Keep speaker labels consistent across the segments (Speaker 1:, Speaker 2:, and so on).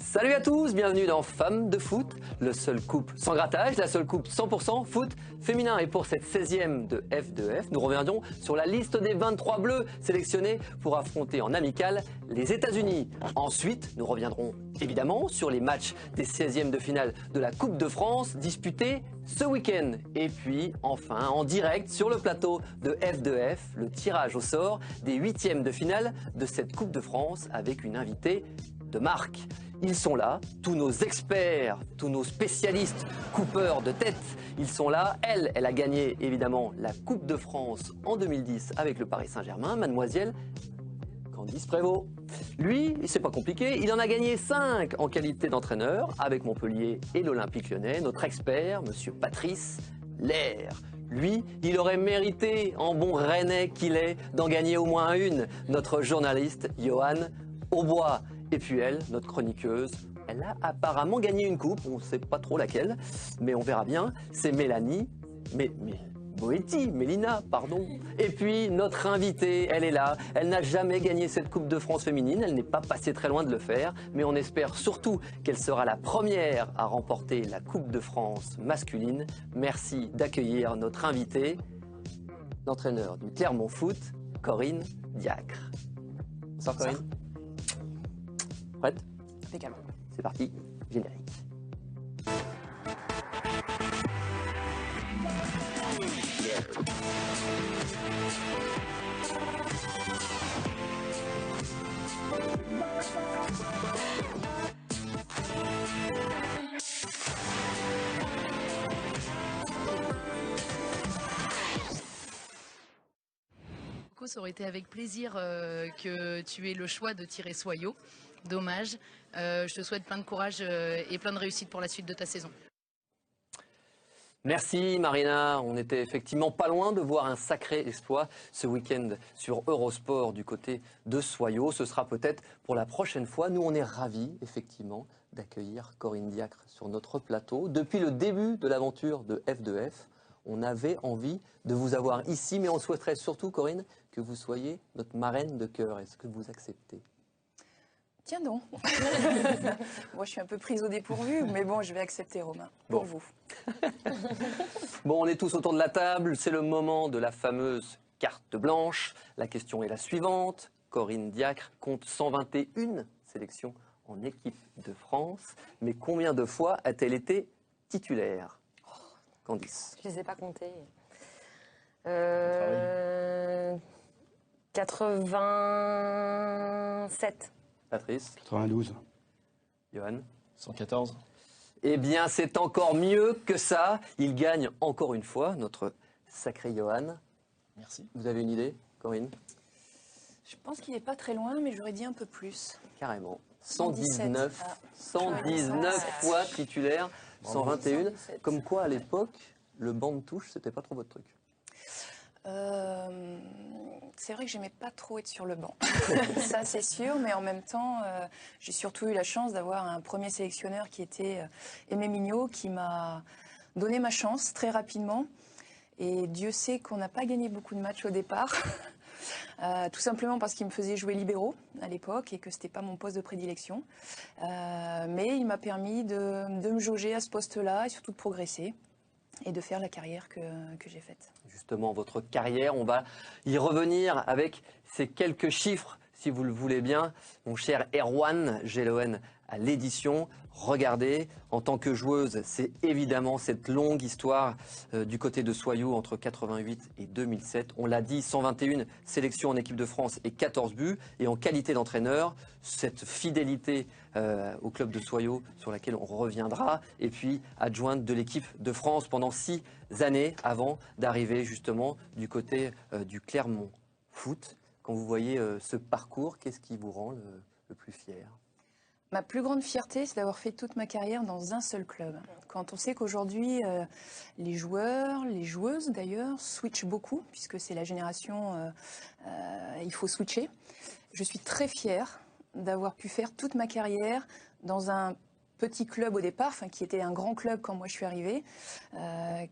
Speaker 1: Salut à tous, bienvenue dans Femmes de foot, le seul couple sans grattage, la seule couple 100% foot féminin. Et pour cette 16e de F2F, nous reviendrons sur la liste des 23 bleus sélectionnés pour affronter en amical les États-Unis. Ensuite, nous reviendrons évidemment sur les matchs des 16e de finale de la Coupe de France disputés ce week-end. Et puis enfin, en direct sur le plateau de F2F, le tirage au sort des 8e de finale de cette Coupe de France avec une invitée de marque. Ils sont là, tous nos experts, tous nos spécialistes coupeurs de tête, ils sont là. Elle a gagné évidemment la Coupe de France en 2010 avec le Paris Saint-Germain, mademoiselle Candice Prévost. Lui, c'est pas compliqué, il en a gagné 5 en qualité d'entraîneur avec Montpellier et l'Olympique Lyonnais. Notre expert, monsieur Patrice Lair. Lui, il aurait mérité, en bon rennais qu'il est, d'en gagner au moins une. Notre journaliste, Johan Aubois. Et puis elle, notre chroniqueuse, elle a apparemment gagné une coupe, on ne sait pas trop laquelle, mais on verra bien. C'est Mélanie, Mélina, pardon. Et puis notre invitée, elle est là. Elle n'a jamais gagné cette Coupe de France féminine, elle n'est pas passée très loin de le faire, mais on espère surtout qu'elle sera la première à remporter la Coupe de France masculine. Merci d'accueillir notre invitée, l'entraîneur du Clermont Foot, Corinne Diacre. Bonsoir Corinne. Prête?
Speaker 2: Impeccable.
Speaker 1: C'est parti, générique.
Speaker 2: Ça aurait été avec plaisir que tu aies le choix de tirer Soyaux. Dommage. Je te souhaite plein de courage et plein de réussite pour la suite de ta saison.
Speaker 1: Merci Marina, on était effectivement pas loin de voir un sacré exploit ce week-end sur Eurosport du côté de Soyaux. Ce sera peut-être pour la prochaine fois. Nous on est ravis effectivement d'accueillir Corinne Diacre sur notre plateau. Depuis le début de l'aventure de F2F, on avait envie de vous avoir ici, mais on souhaiterait surtout Corinne que vous soyez notre marraine de cœur. Est-ce que vous acceptez ?
Speaker 3: Tiens donc. Moi, je suis un peu prise au dépourvu, mais bon, je vais accepter, Romain, pour vous.
Speaker 1: Bon, on est tous autour de la table. C'est le moment de la fameuse carte blanche. La question est la suivante. Corinne Diacre compte 121 sélections en équipe de France. Mais combien de fois a-t-elle été titulaire ? Candice.
Speaker 4: Je ne les ai pas comptés. 87.
Speaker 1: Patrice.
Speaker 5: 92.
Speaker 1: Johan.
Speaker 5: 114.
Speaker 1: Eh bien, c'est encore mieux que ça. Il gagne encore une fois, notre sacré Johan.
Speaker 5: Merci.
Speaker 1: Vous avez une idée, Corinne ?
Speaker 3: Je pense qu'il n'est pas très loin, mais j'aurais dit un peu plus.
Speaker 1: Carrément.
Speaker 3: 117.
Speaker 1: 119 fois titulaire, 121.
Speaker 3: 117.
Speaker 1: Comme quoi, à l'époque, le banc de touche, c'était pas trop votre truc.
Speaker 3: C'est vrai que j'aimais pas trop être sur le banc, ça c'est sûr, mais en même temps, j'ai surtout eu la chance d'avoir un premier sélectionneur qui était Aimé Mignot, qui m'a donné ma chance très rapidement. Et Dieu sait qu'on n'a pas gagné beaucoup de matchs au départ, tout simplement parce qu'il me faisait jouer libéraux à l'époque et que c'était pas mon poste de prédilection. Mais il m'a permis de me jauger à ce poste-là et surtout de progresser et de faire la carrière que j'ai faite.
Speaker 1: Justement, votre carrière, on va y revenir avec ces quelques chiffres, si vous le voulez bien. Mon cher Erwan, Géloen à l'édition, regardez, en tant que joueuse, c'est évidemment cette longue histoire du côté de Soyaux entre 88 et 2007. On l'a dit, 121 sélections en équipe de France et 14 buts. Et en qualité d'entraîneur, cette fidélité au club de Soyaux sur laquelle on reviendra. Et puis adjointe de l'équipe de France pendant 6 années avant d'arriver justement du côté du Clermont Foot. Quand vous voyez ce parcours, qu'est-ce qui vous rend le plus fier ?
Speaker 3: Ma plus grande fierté, c'est d'avoir fait toute ma carrière dans un seul club. Quand on sait qu'aujourd'hui, les joueurs, les joueuses d'ailleurs, switchent beaucoup, puisque c'est la génération, il faut switcher. Je suis très fière d'avoir pu faire toute ma carrière dans un petit club au départ, qui était un grand club quand moi je suis arrivée,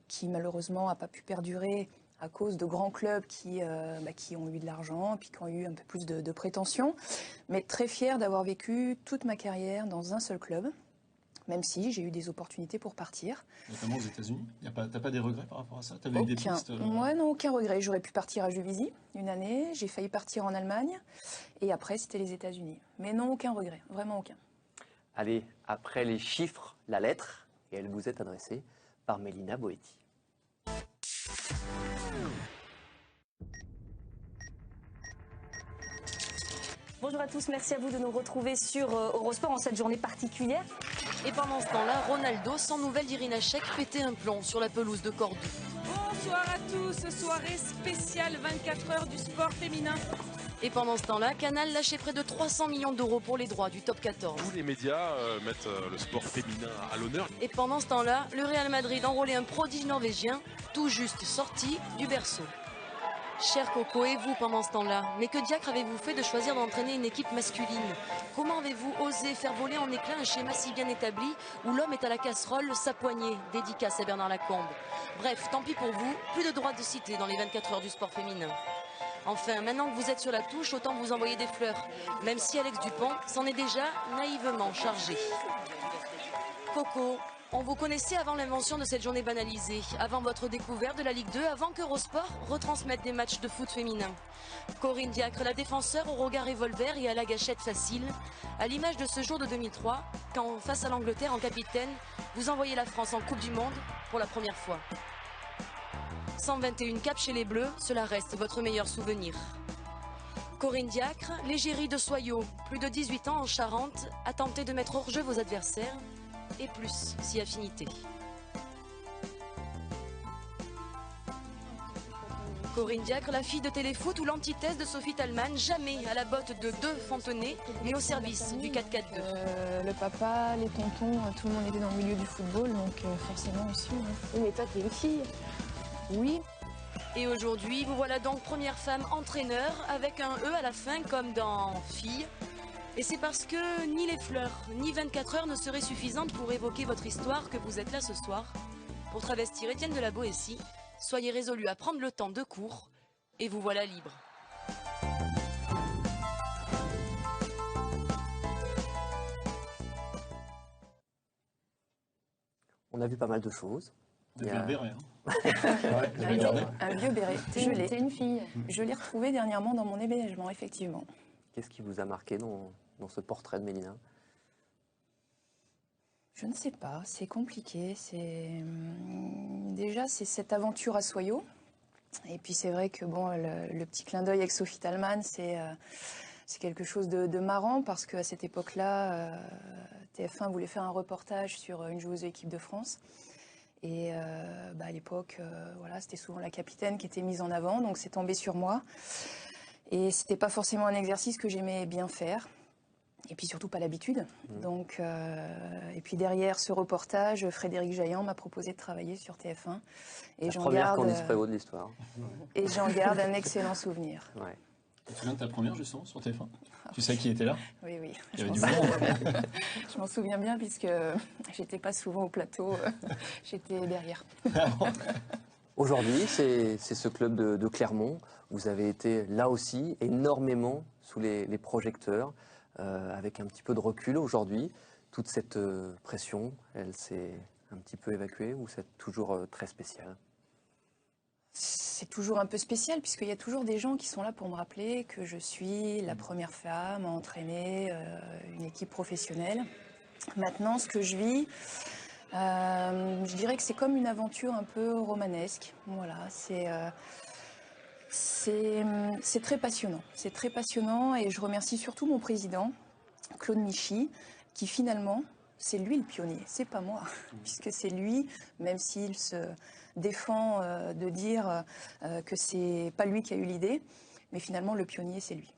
Speaker 3: qui malheureusement n'a pas pu perdurer à cause de grands clubs qui ont eu de l'argent, puis qui ont eu un peu plus de prétention. Mais très fière d'avoir vécu toute ma carrière dans un seul club, même si j'ai eu des opportunités pour partir.
Speaker 4: Notamment aux États-Unis. T'as pas des regrets par rapport à ça? T'avais eu des pistes
Speaker 3: Moi, non, aucun regret. J'aurais pu partir à Juvisy une année. J'ai failli partir en Allemagne. Et après, c'était les États-Unis. Mais non, aucun regret. Vraiment aucun.
Speaker 1: Allez, après les chiffres, la lettre, et elle vous est adressée par Mélina Boetti.
Speaker 5: Bonjour à tous, merci à vous de nous retrouver sur Eurosport en cette journée particulière.
Speaker 6: Et pendant ce temps-là, Ronaldo, sans nouvelles d'Irina Shayk, pétait un plomb sur la pelouse de Cordoue.
Speaker 7: Bonsoir à tous, soirée spéciale 24 heures du sport féminin.
Speaker 6: Et pendant ce temps-là, Canal lâchait près de 300 millions d'euros pour les droits du top 14.
Speaker 8: Tous les médias mettent le sport féminin à l'honneur.
Speaker 6: Et pendant ce temps-là, le Real Madrid enrôlait un prodige norvégien, tout juste sorti du berceau. Cher Coco, et vous pendant ce temps-là? Mais que diacre avez-vous fait de choisir d'entraîner une équipe masculine? Comment avez-vous osé faire voler en éclats un schéma si bien établi où l'homme est à la casserole, sa poignée? Dédicace à Bernard Lacombe. Bref, tant pis pour vous, plus de droit de cité dans les 24 heures du sport féminin. Enfin, maintenant que vous êtes sur la touche, autant vous envoyer des fleurs, même si Alex Dupont s'en est déjà naïvement chargé. Coco, on vous connaissait avant l'invention de cette journée banalisée, avant votre découverte de la Ligue 2, avant qu'Eurosport retransmette des matchs de foot féminin. Corinne Diacre, la défenseur au regard revolver et à la gâchette facile, à l'image de ce jour de 2003, quand, face à l'Angleterre en capitaine, vous envoyez la France en Coupe du Monde pour la première fois. 121 caps chez les Bleus, cela reste votre meilleur souvenir. Corinne Diacre, l'égérie de Soyaux, plus de 18 ans en Charente, a tenté de mettre hors jeu vos adversaires, et plus si affinité. Corinne Diacre, la fille de Téléfoot ou l'antithèse de Sophie Thalmann, jamais à la botte de deux Fontenay, mais au service du 4-4-2.
Speaker 3: Le papa, les tontons, tout le monde était dans le milieu du football, donc forcément aussi.
Speaker 5: Oui, mais toi, t'es une fille.
Speaker 3: Oui.
Speaker 6: Et aujourd'hui, vous voilà donc première femme entraîneur, avec un E à la fin comme dans fille. Et c'est parce que ni les fleurs, ni 24 heures ne seraient suffisantes pour évoquer votre histoire que vous êtes là ce soir. Pour travestir Étienne de la Boétie, soyez résolus à prendre le temps de cours, et vous voilà libre.
Speaker 1: On a vu pas mal de choses.
Speaker 4: T'as vu un béret, hein?
Speaker 3: Un vieux béret.
Speaker 5: C'est une fille.
Speaker 3: Je l'ai retrouvé dernièrement dans mon hébergement, effectivement.
Speaker 1: Qu'est-ce qui vous a marqué dans ce portrait de Mélina?
Speaker 3: Je ne sais pas, c'est compliqué. Déjà, c'est cette aventure à Soyaux. Et puis c'est vrai que bon, le petit clin d'œil avec Sophie Thalmann, c'est quelque chose de marrant parce qu'à cette époque-là, TF1 voulait faire un reportage sur une joueuse de l'équipe de France. Et à l'époque, voilà, c'était souvent la capitaine qui était mise en avant, donc c'est tombé sur moi. Et c'était pas forcément un exercice que j'aimais bien faire. Et puis surtout pas l'habitude. Donc, et puis derrière ce reportage, Frédéric Jaillant m'a proposé de travailler sur TF1. Et
Speaker 1: la première Candice Prévost de l'histoire.
Speaker 3: Et j'en garde un excellent souvenir.
Speaker 1: Ouais.
Speaker 4: Tu te souviens de ta première justement sur TF1? Tu sais qui était là?
Speaker 3: Oui, oui.
Speaker 4: Il y avait du monde.
Speaker 3: Je m'en souviens bien puisque j'étais pas souvent au plateau, j'étais derrière.
Speaker 1: Aujourd'hui, c'est ce club de Clermont. Vous avez été là aussi énormément sous les projecteurs, avec un petit peu de recul aujourd'hui. Toute cette pression, elle s'est un petit peu évacuée ou c'est toujours très spécial?
Speaker 3: C'est toujours un peu spécial puisqu'il y a toujours des gens qui sont là pour me rappeler que je suis la première femme à entraîner une équipe professionnelle. Maintenant, ce que je vis, je dirais que c'est comme une aventure un peu romanesque. Voilà, c'est très passionnant. C'est très passionnant et je remercie surtout mon président, Claude Michy, qui finalement, c'est lui le pionnier, c'est pas moi. Puisque c'est lui, même s'il se défend de dire que c'est pas lui qui a eu l'idée, mais finalement le pionnier c'est lui.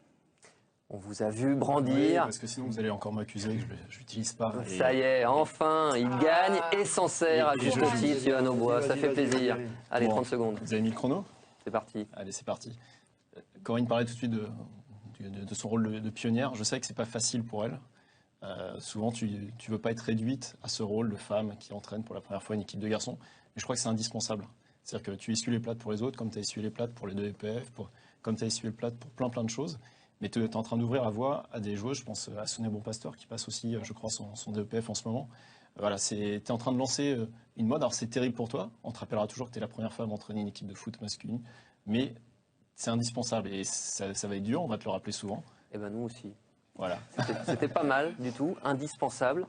Speaker 1: On vous a vu brandir.
Speaker 4: Oui, parce que sinon vous allez encore m'accuser que je l'utilise pas.
Speaker 1: Ça y est, enfin, il gagne et s'en sert à juste titre, Yoann Aubois. Ça fait plaisir. Allez,
Speaker 4: Bon,
Speaker 1: 30 secondes.
Speaker 4: Vous avez mis le chrono?
Speaker 1: C'est parti.
Speaker 4: Allez, c'est parti. Corinne parlait tout de suite de son rôle de pionnière. Je sais que c'est pas facile pour elle. Souvent, tu veux pas être réduite à ce rôle de femme qui entraîne pour la première fois une équipe de garçons. Mais je crois que c'est indispensable. C'est-à-dire que tu essuies les plâtres pour les autres, comme tu as essuyé les plâtres pour les 2 EPF, comme tu as essuyé le plâtre pour plein de choses. Mais tu es en train d'ouvrir la voie à des joueuses, je pense à Sonia Bonpasteur qui passe aussi, je crois, son DEPF en ce moment. Voilà, tu es en train de lancer une mode. Alors c'est terrible pour toi, on te rappellera toujours que tu es la première femme à entraîner une équipe de foot masculine, mais c'est indispensable et ça va être dur, on va te le rappeler souvent.
Speaker 1: Eh ben nous aussi.
Speaker 4: Voilà.
Speaker 1: C'était pas mal du tout, indispensable.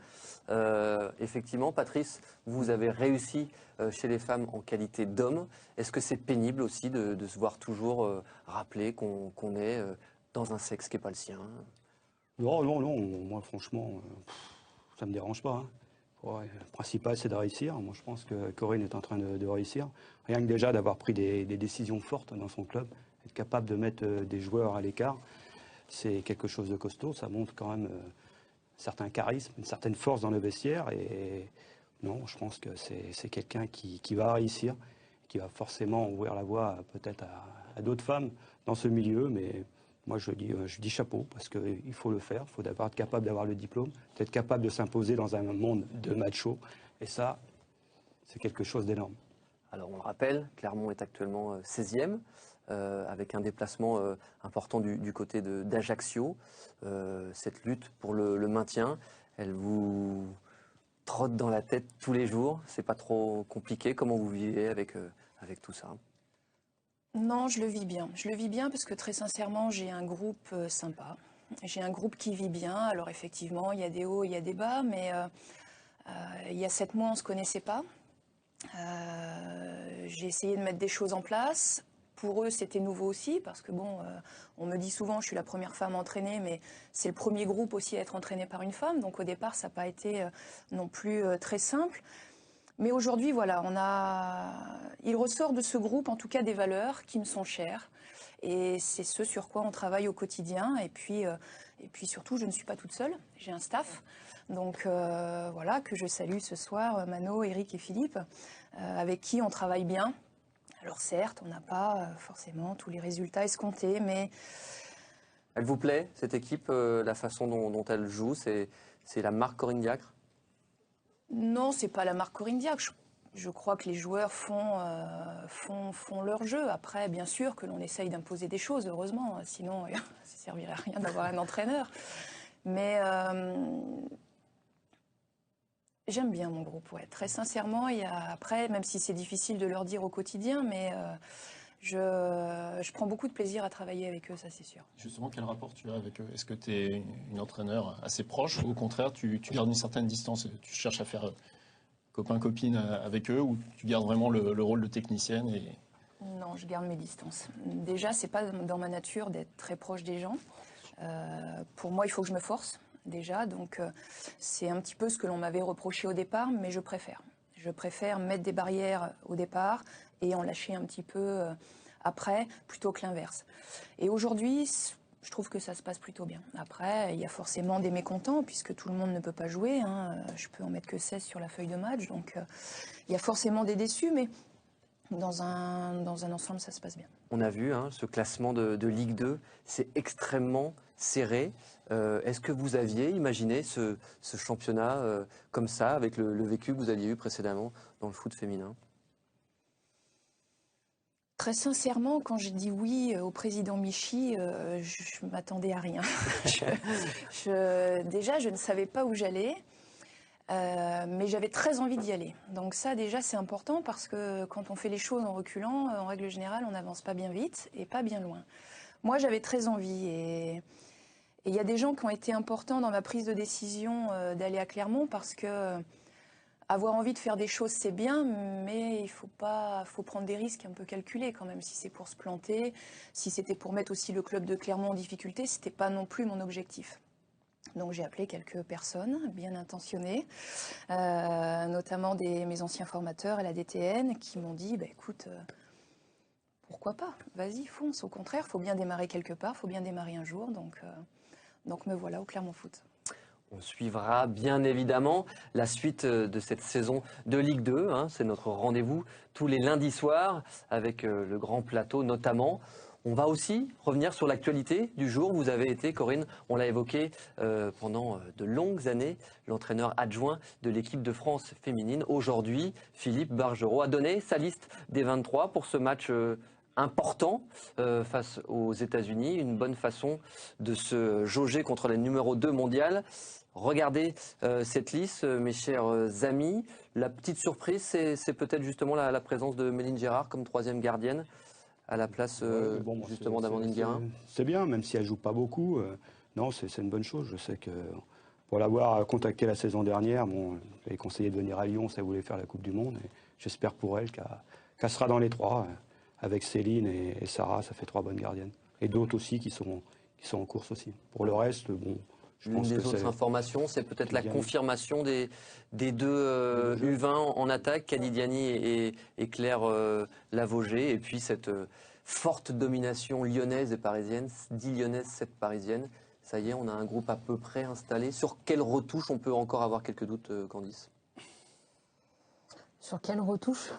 Speaker 1: Effectivement, Patrice, vous avez réussi chez les femmes en qualité d'homme. Est-ce que c'est pénible aussi de se voir toujours rappeler qu'on est dans un sexe qui n'est pas le sien?
Speaker 9: Non, moi franchement, ça ne me dérange pas. Hein. Ouais, le principal, c'est de réussir. Moi, je pense que Corinne est en train de réussir. Rien que déjà d'avoir pris des décisions fortes dans son club, être capable de mettre des joueurs à l'écart, c'est quelque chose de costaud. Ça montre quand même un certain charisme, une certaine force dans le vestiaire. Et non, je pense que c'est quelqu'un qui va réussir, qui va forcément ouvrir la voie peut-être à d'autres femmes dans ce milieu. Mais moi, je dis chapeau, parce qu'il faut le faire. Il faut d'abord être capable d'avoir le diplôme, être capable de s'imposer dans un monde de macho. Et ça, c'est quelque chose d'énorme.
Speaker 1: Alors, on le rappelle, Clermont est actuellement 16e, avec un déplacement important du côté d'Ajaccio. Cette lutte pour le maintien, elle vous trotte dans la tête tous les jours. C'est pas trop compliqué? Comment vous vivez avec tout ça?
Speaker 3: Non, je le vis bien. Je le vis bien parce que très sincèrement, j'ai un groupe sympa. J'ai un groupe qui vit bien. Alors effectivement, il y a des hauts, il y a des bas, mais il y a 7 mois, on ne se connaissait pas. J'ai essayé de mettre des choses en place. Pour eux, c'était nouveau aussi, parce que bon, on me dit souvent, je suis la première femme entraînée, mais c'est le premier groupe aussi à être entraîné par une femme. Donc au départ, ça n'a pas été non plus très simple. Mais aujourd'hui, voilà, il ressort de ce groupe, en tout cas, des valeurs qui me sont chères. Et c'est ce sur quoi on travaille au quotidien. Et puis surtout, je ne suis pas toute seule. J'ai un staff. Donc voilà, que je salue ce soir, Mano, Eric et Philippe, avec qui on travaille bien. Alors certes, on n'a pas forcément tous les résultats escomptés, mais...
Speaker 1: Elle vous plaît, cette équipe, la façon dont elle joue? C'est la marque Corinne Diacre?
Speaker 3: Non, c'est pas la marque Corinne Diacre. Je crois que les joueurs font leur jeu. Après, bien sûr que l'on essaye d'imposer des choses, heureusement. Sinon, ça ne servirait à rien d'avoir un entraîneur. Mais j'aime bien mon groupe, ouais. Très sincèrement. Après, même si c'est difficile de leur dire au quotidien, mais je prends beaucoup de plaisir à travailler avec eux, ça c'est sûr.
Speaker 4: Justement, quel rapport tu as avec eux? Est-ce que tu es une entraîneur assez proche ou au contraire, tu gardes une certaine distance? Tu cherches à faire copain-copine avec eux ou tu gardes vraiment le rôle de technicienne
Speaker 3: Non, je garde mes distances. Déjà, c'est pas dans ma nature d'être très proche des gens. Pour moi, il faut que je me force, déjà. Donc, c'est un petit peu ce que l'on m'avait reproché au départ, mais je préfère. Je préfère mettre des barrières au départ et en lâcher un petit peu après, plutôt que l'inverse. Et aujourd'hui, je trouve que ça se passe plutôt bien. Après, il y a forcément des mécontents, puisque tout le monde ne peut pas jouer. Hein. Je peux en mettre que 16 sur la feuille de match, donc il y a forcément des déçus, mais dans un ensemble, ça se passe bien.
Speaker 1: On a vu ce classement de Ligue 2, c'est extrêmement serré. Est-ce que vous aviez imaginé ce championnat comme ça, avec le vécu que vous aviez eu précédemment dans le foot féminin?
Speaker 3: Très sincèrement, quand j'ai dit oui au président Michi, je ne m'attendais à rien. Déjà, je ne savais pas où j'allais, mais j'avais très envie d'y aller. Donc ça, déjà, c'est important parce que quand on fait les choses en reculant, en règle générale, on n'avance pas bien vite et pas bien loin. Moi, j'avais très envie et il y a des gens qui ont été importants dans ma prise de décision d'aller à Clermont parce que avoir envie de faire des choses, c'est bien, mais il faut prendre des risques un peu calculés quand même. Si c'est pour se planter, si c'était pour mettre aussi le club de Clermont en difficulté, c'était pas non plus mon objectif. Donc j'ai appelé quelques personnes bien intentionnées, notamment mes anciens formateurs à la DTN, qui m'ont dit, écoute, pourquoi pas, vas-y, fonce. Au contraire, il faut bien démarrer quelque part, il faut bien démarrer un jour. Donc me voilà au Clermont Foot.
Speaker 1: On suivra bien évidemment la suite de cette saison de Ligue 2. C'est notre rendez-vous tous les lundis soirs avec le grand plateau notamment. On va aussi revenir sur l'actualité du jour. Vous avez été, Corinne, on l'a évoqué pendant de longues années, l'entraîneur adjoint de l'équipe de France féminine. Aujourd'hui, Philippe Bargerot a donné sa liste des 23 pour ce match important face aux États-Unis. Une bonne façon de se jauger contre les numéro 2 mondiales. Regardez cette liste, mes chers amis. La petite surprise, c'est peut-être justement la présence de Méline Gérard comme 3e gardienne à la place justement d'Amandine Guérin.
Speaker 9: C'est bien, même si elle joue pas beaucoup. Non, c'est une bonne chose. Je sais que pour l'avoir contacté la saison dernière, bon, j'avais conseillé de venir à Lyon, ça voulait faire la Coupe du Monde. J'espère pour elle qu'elle sera dans les 3. Avec Céline et Sarah, ça fait 3 bonnes gardiennes. Et d'autres aussi qui sont en course aussi. Pour le reste, bon...
Speaker 1: L'une des autres informations, c'est peut-être la confirmation des deux U20 en attaque, Kadidiani et Claire Lavogé, et puis cette forte domination lyonnaise et parisienne, 10 lyonnaises, 7 parisiennes. Ça y est, on a un groupe à peu près installé. Sur quelle retouche on peut encore avoir quelques doutes, Candice?
Speaker 10: Sur quelle retouche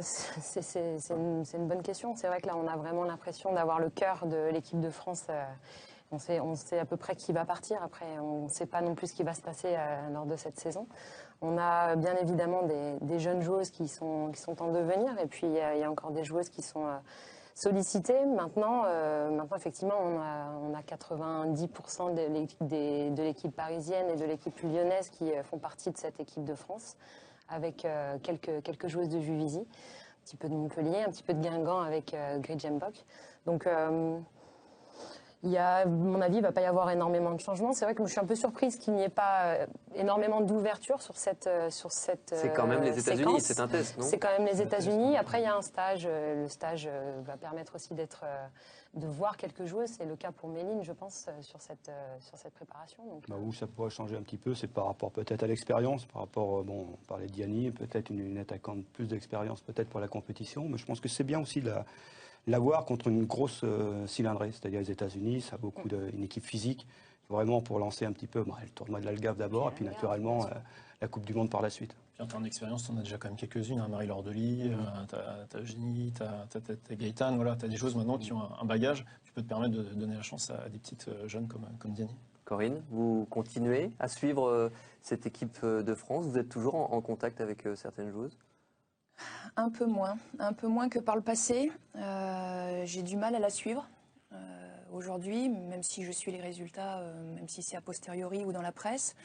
Speaker 10: c'est une bonne question. C'est vrai que là, on a vraiment l'impression d'avoir le cœur de l'équipe de France. On sait à peu près qui va partir. Après, on ne sait pas non plus ce qui va se passer lors de cette saison. On a bien évidemment des jeunes joueuses qui sont en devenir. Et puis, il y a encore des joueuses qui sont sollicitées. Maintenant, effectivement, on a 90% de l'équipe parisienne et de l'équipe lyonnaise qui font partie de cette équipe de France, avec quelques joueuses de Juvisy, un petit peu de Montpellier, un petit peu de Guingamp avec Gridjembok. Donc... à mon avis, il ne va pas y avoir énormément de changements. C'est vrai que je suis un peu surprise qu'il n'y ait pas énormément d'ouverture sur cette
Speaker 1: C'est quand même les États-Unis, c'est un test, non?
Speaker 10: C'est quand même les États-Unis. Après, il y a un stage. Le stage va permettre aussi de voir quelques joueuses. C'est le cas pour Méline, je pense, sur cette préparation. Donc,
Speaker 9: où ça pourrait changer un petit peu, c'est par rapport peut-être à l'expérience. Par rapport, on parlait de Diani, peut-être une attaquante plus d'expérience peut-être pour la compétition. Mais je pense que c'est bien aussi l'avoir contre une grosse cylindrée, c'est-à-dire les États-Unis, ça a beaucoup une équipe physique, vraiment pour lancer un petit peu le tournoi de l'Algarve d'abord, et puis naturellement la Coupe du Monde par la suite.
Speaker 4: Puis en termes d'expérience, on a déjà quand même quelques-unes, hein, Marie-Laure Delis, t'as Eugénie, t'as Gaëtane, voilà, t'as des choses maintenant qui ont un bagage, tu peux te permettre de donner la chance à des petites jeunes comme Diani.
Speaker 1: Corinne, vous continuez à suivre cette équipe de France, vous êtes toujours en contact avec certaines joueuses?
Speaker 3: Un peu moins que par le passé. J'ai du mal à la suivre aujourd'hui, même si je suis les résultats, même si c'est a posteriori ou dans la presse.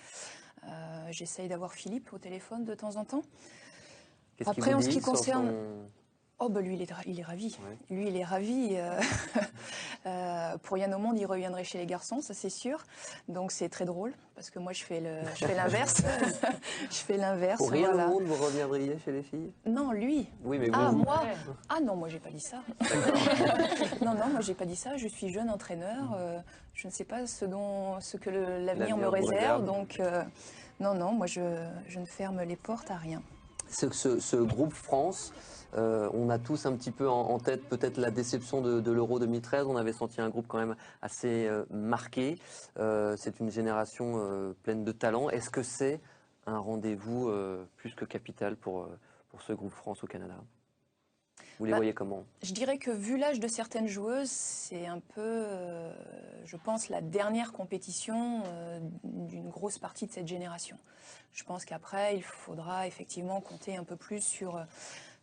Speaker 3: J'essaye d'avoir Philippe au téléphone de temps en temps. Après, en ce qui concerne... Oh, bah lui, il est ravi. Ouais. Lui, il est ravi. Pour rien au monde, il reviendrait chez les garçons, ça c'est sûr. Donc c'est très drôle, parce que moi, je fais l'inverse. Je fais l'inverse.
Speaker 1: Pour rien au monde, vous reviendriez chez les filles?
Speaker 3: Non, lui.
Speaker 1: Oui, mais vous.
Speaker 3: Ah, moi? Ah non, moi, j'ai pas dit ça. Non, moi, j'ai pas dit ça. Je suis jeune entraîneur. Je ne sais pas ce que l'avenir me réserve. Donc, non, moi, je ne ferme les portes à rien.
Speaker 1: Ce groupe France... on a tous un petit peu en tête peut-être la déception de l'Euro 2013. On avait senti un groupe quand même assez marqué. C'est une génération pleine de talent. Est-ce que c'est un rendez-vous plus que capital pour ce groupe France au Canada? Vous les voyez comment?
Speaker 3: Je dirais que vu l'âge de certaines joueuses, c'est un peu, je pense, la dernière compétition d'une grosse partie de cette génération. Je pense qu'après, il faudra effectivement compter un peu plus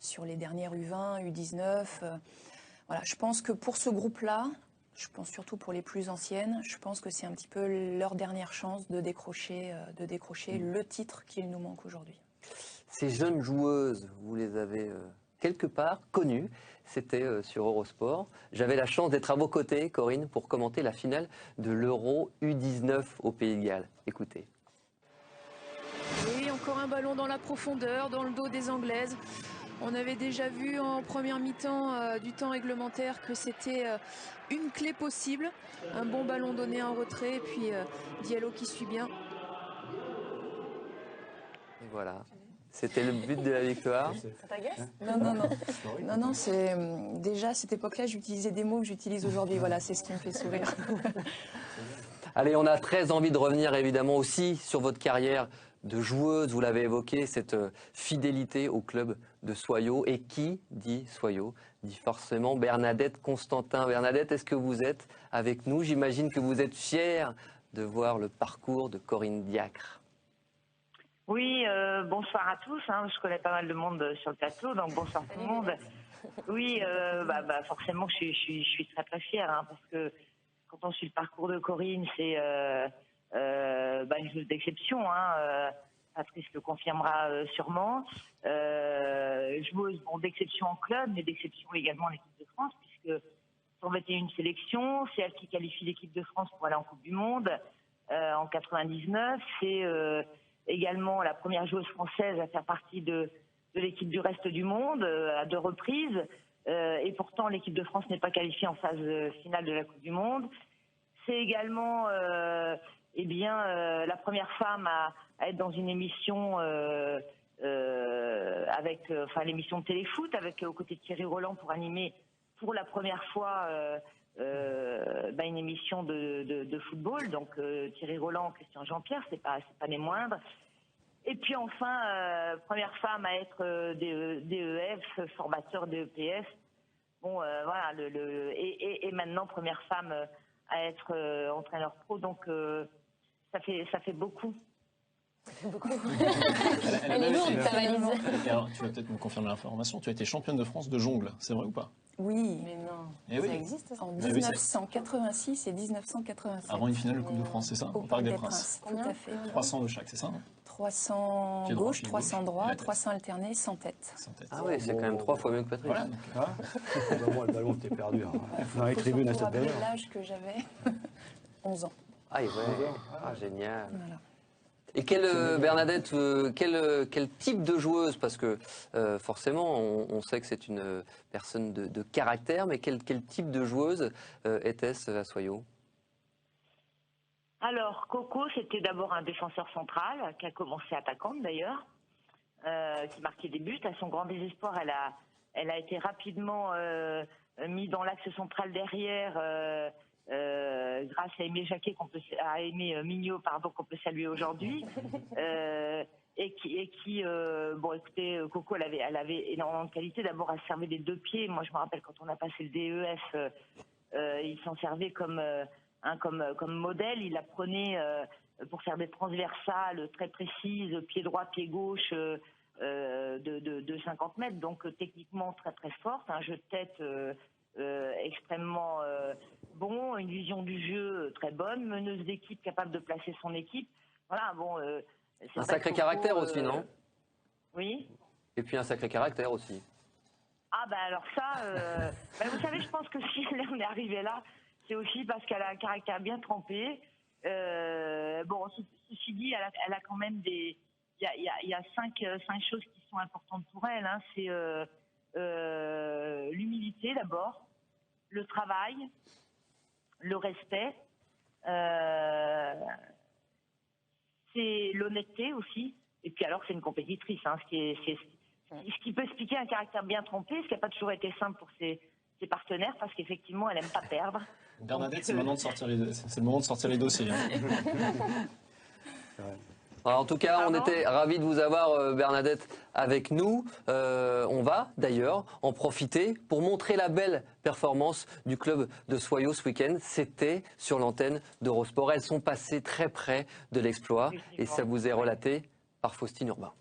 Speaker 3: sur les dernières U20, U19. Voilà, je pense que pour ce groupe-là, je pense surtout pour les plus anciennes, je pense que c'est un petit peu leur dernière chance de décrocher le titre qu'il nous manque aujourd'hui.
Speaker 1: Ces jeunes joueuses, vous les avez quelque part connues, c'était sur Eurosport. J'avais la chance d'être à vos côtés, Corinne, pour commenter la finale de l'Euro U19 au Pays de Galles. Écoutez.
Speaker 7: Oui, encore un ballon dans la profondeur, dans le dos des Anglaises. On avait déjà vu en première mi-temps du temps réglementaire que c'était une clé possible. Un bon ballon donné en retrait et puis Diallo qui suit bien.
Speaker 1: Et voilà, c'était le but de la victoire.
Speaker 3: Ça t'agace? Non, c'est déjà à cette époque-là, j'utilisais des mots que j'utilise aujourd'hui. Voilà, c'est ce qui me fait sourire.
Speaker 1: Allez, on a très envie de revenir évidemment aussi sur votre carrière de joueuse, vous l'avez évoqué, cette fidélité au club de Soyaux. Et qui dit Soyaux dit forcément Bernadette Constantin. Bernadette, est-ce que vous êtes avec nous? J'imagine que vous êtes fière de voir le parcours de Corinne Diacre.
Speaker 11: Oui, bonsoir à tous. Je connais pas mal de monde sur le plateau, donc bonsoir tout le monde. Oui, forcément, je suis très très fière, parce que quand on suit le parcours de Corinne, c'est une joueuse d'exception. Patrice le confirmera sûrement. Joueuse d'exception en club, mais d'exception également en équipe de France, puisque 121 sélections, c'est elle qui qualifie l'équipe de France pour aller en Coupe du Monde en 99. C'est également la première joueuse française à faire partie de l'équipe du reste du monde à 2 reprises. Et pourtant, l'équipe de France n'est pas qualifiée en phase finale de la Coupe du Monde. C'est également la première femme à être dans une émission l'émission de téléfoot aux côtés de Thierry Roland pour animer pour la première fois une émission de football. Donc Thierry Roland, Christian Jean-Pierre, c'est pas les moindres. Et puis enfin, première femme à être DEF, formateur DEPS. Et maintenant première femme à être entraîneur pro. Donc ça fait beaucoup.
Speaker 5: Elle est lourde, ta valise.
Speaker 4: Alors, tu vas peut-être me confirmer l'information. Tu as été championne de France de jongle, c'est vrai ou pas?
Speaker 3: Oui.
Speaker 5: Mais non.
Speaker 4: Et
Speaker 3: ça existe ça. En 1986 et 1987.
Speaker 4: Avant une finale de Coupe de France, c'est ça? Au Parc des Princes.
Speaker 3: Tout à fait.
Speaker 4: 300 de chaque, c'est ça?
Speaker 3: 300 gauche, 300 droit, 300 alternés, sans tête.
Speaker 1: Ah oui, c'est quand même 3 fois mieux que Patrice.
Speaker 9: Voilà. Le ballon était perdu. Dans les tribunes à cette période.
Speaker 3: L'âge que j'avais, 11 ans.
Speaker 1: Ah, ouais. Génial.
Speaker 3: Voilà.
Speaker 1: Et Bernadette, quel type de joueuse, parce que forcément on sait que c'est une personne de caractère, mais quel type de joueuse était-ce à Soyaux?
Speaker 11: Alors Coco, c'était d'abord un défenseur central qui a commencé attaquante d'ailleurs, qui marquait des buts. À son grand désespoir, elle a été rapidement mise dans l'axe central derrière. Grâce à Aimé Jacquet, Mignot, qu'on peut saluer aujourd'hui, écoutez, Coco, elle avait énormément de qualité. D'abord, elle servait des 2 pieds. Moi, je me rappelle quand on a passé le DEF, il s'en servait comme modèle. Il la prenait pour faire des transversales très précises, pied droit, pied gauche, de 50 mètres. Donc, techniquement, très très forte. Un jeu de tête extrêmement bon, une vision du jeu très bonne, meneuse d'équipe capable de placer son équipe. Voilà,
Speaker 1: un sacré caractère aussi, non?
Speaker 11: Oui.
Speaker 1: Et puis un sacré caractère aussi.
Speaker 11: Ah alors ça, vous savez, je pense que si on est arrivé là, c'est aussi parce qu'elle a un caractère bien trempé. Ceci dit, elle a quand même il y a 5 choses qui sont importantes pour elle. C'est l'humilité d'abord, le travail, le respect, c'est l'honnêteté aussi, et puis alors c'est une compétitrice, ce qui peut expliquer un caractère bien trempé, ce qui n'a pas toujours été simple pour ses partenaires, parce qu'effectivement elle n'aime pas perdre.
Speaker 4: Bernadette, c'est le moment de sortir les dossiers.
Speaker 1: Alors, en tout cas, on était ravis de vous avoir, Bernadette, avec nous. On va d'ailleurs en profiter pour montrer la belle performance du club de Soyaux ce week-end. C'était sur l'antenne d'Eurosport. Elles sont passées très près de l'exploit et ça vous est relaté par Faustine Urbain.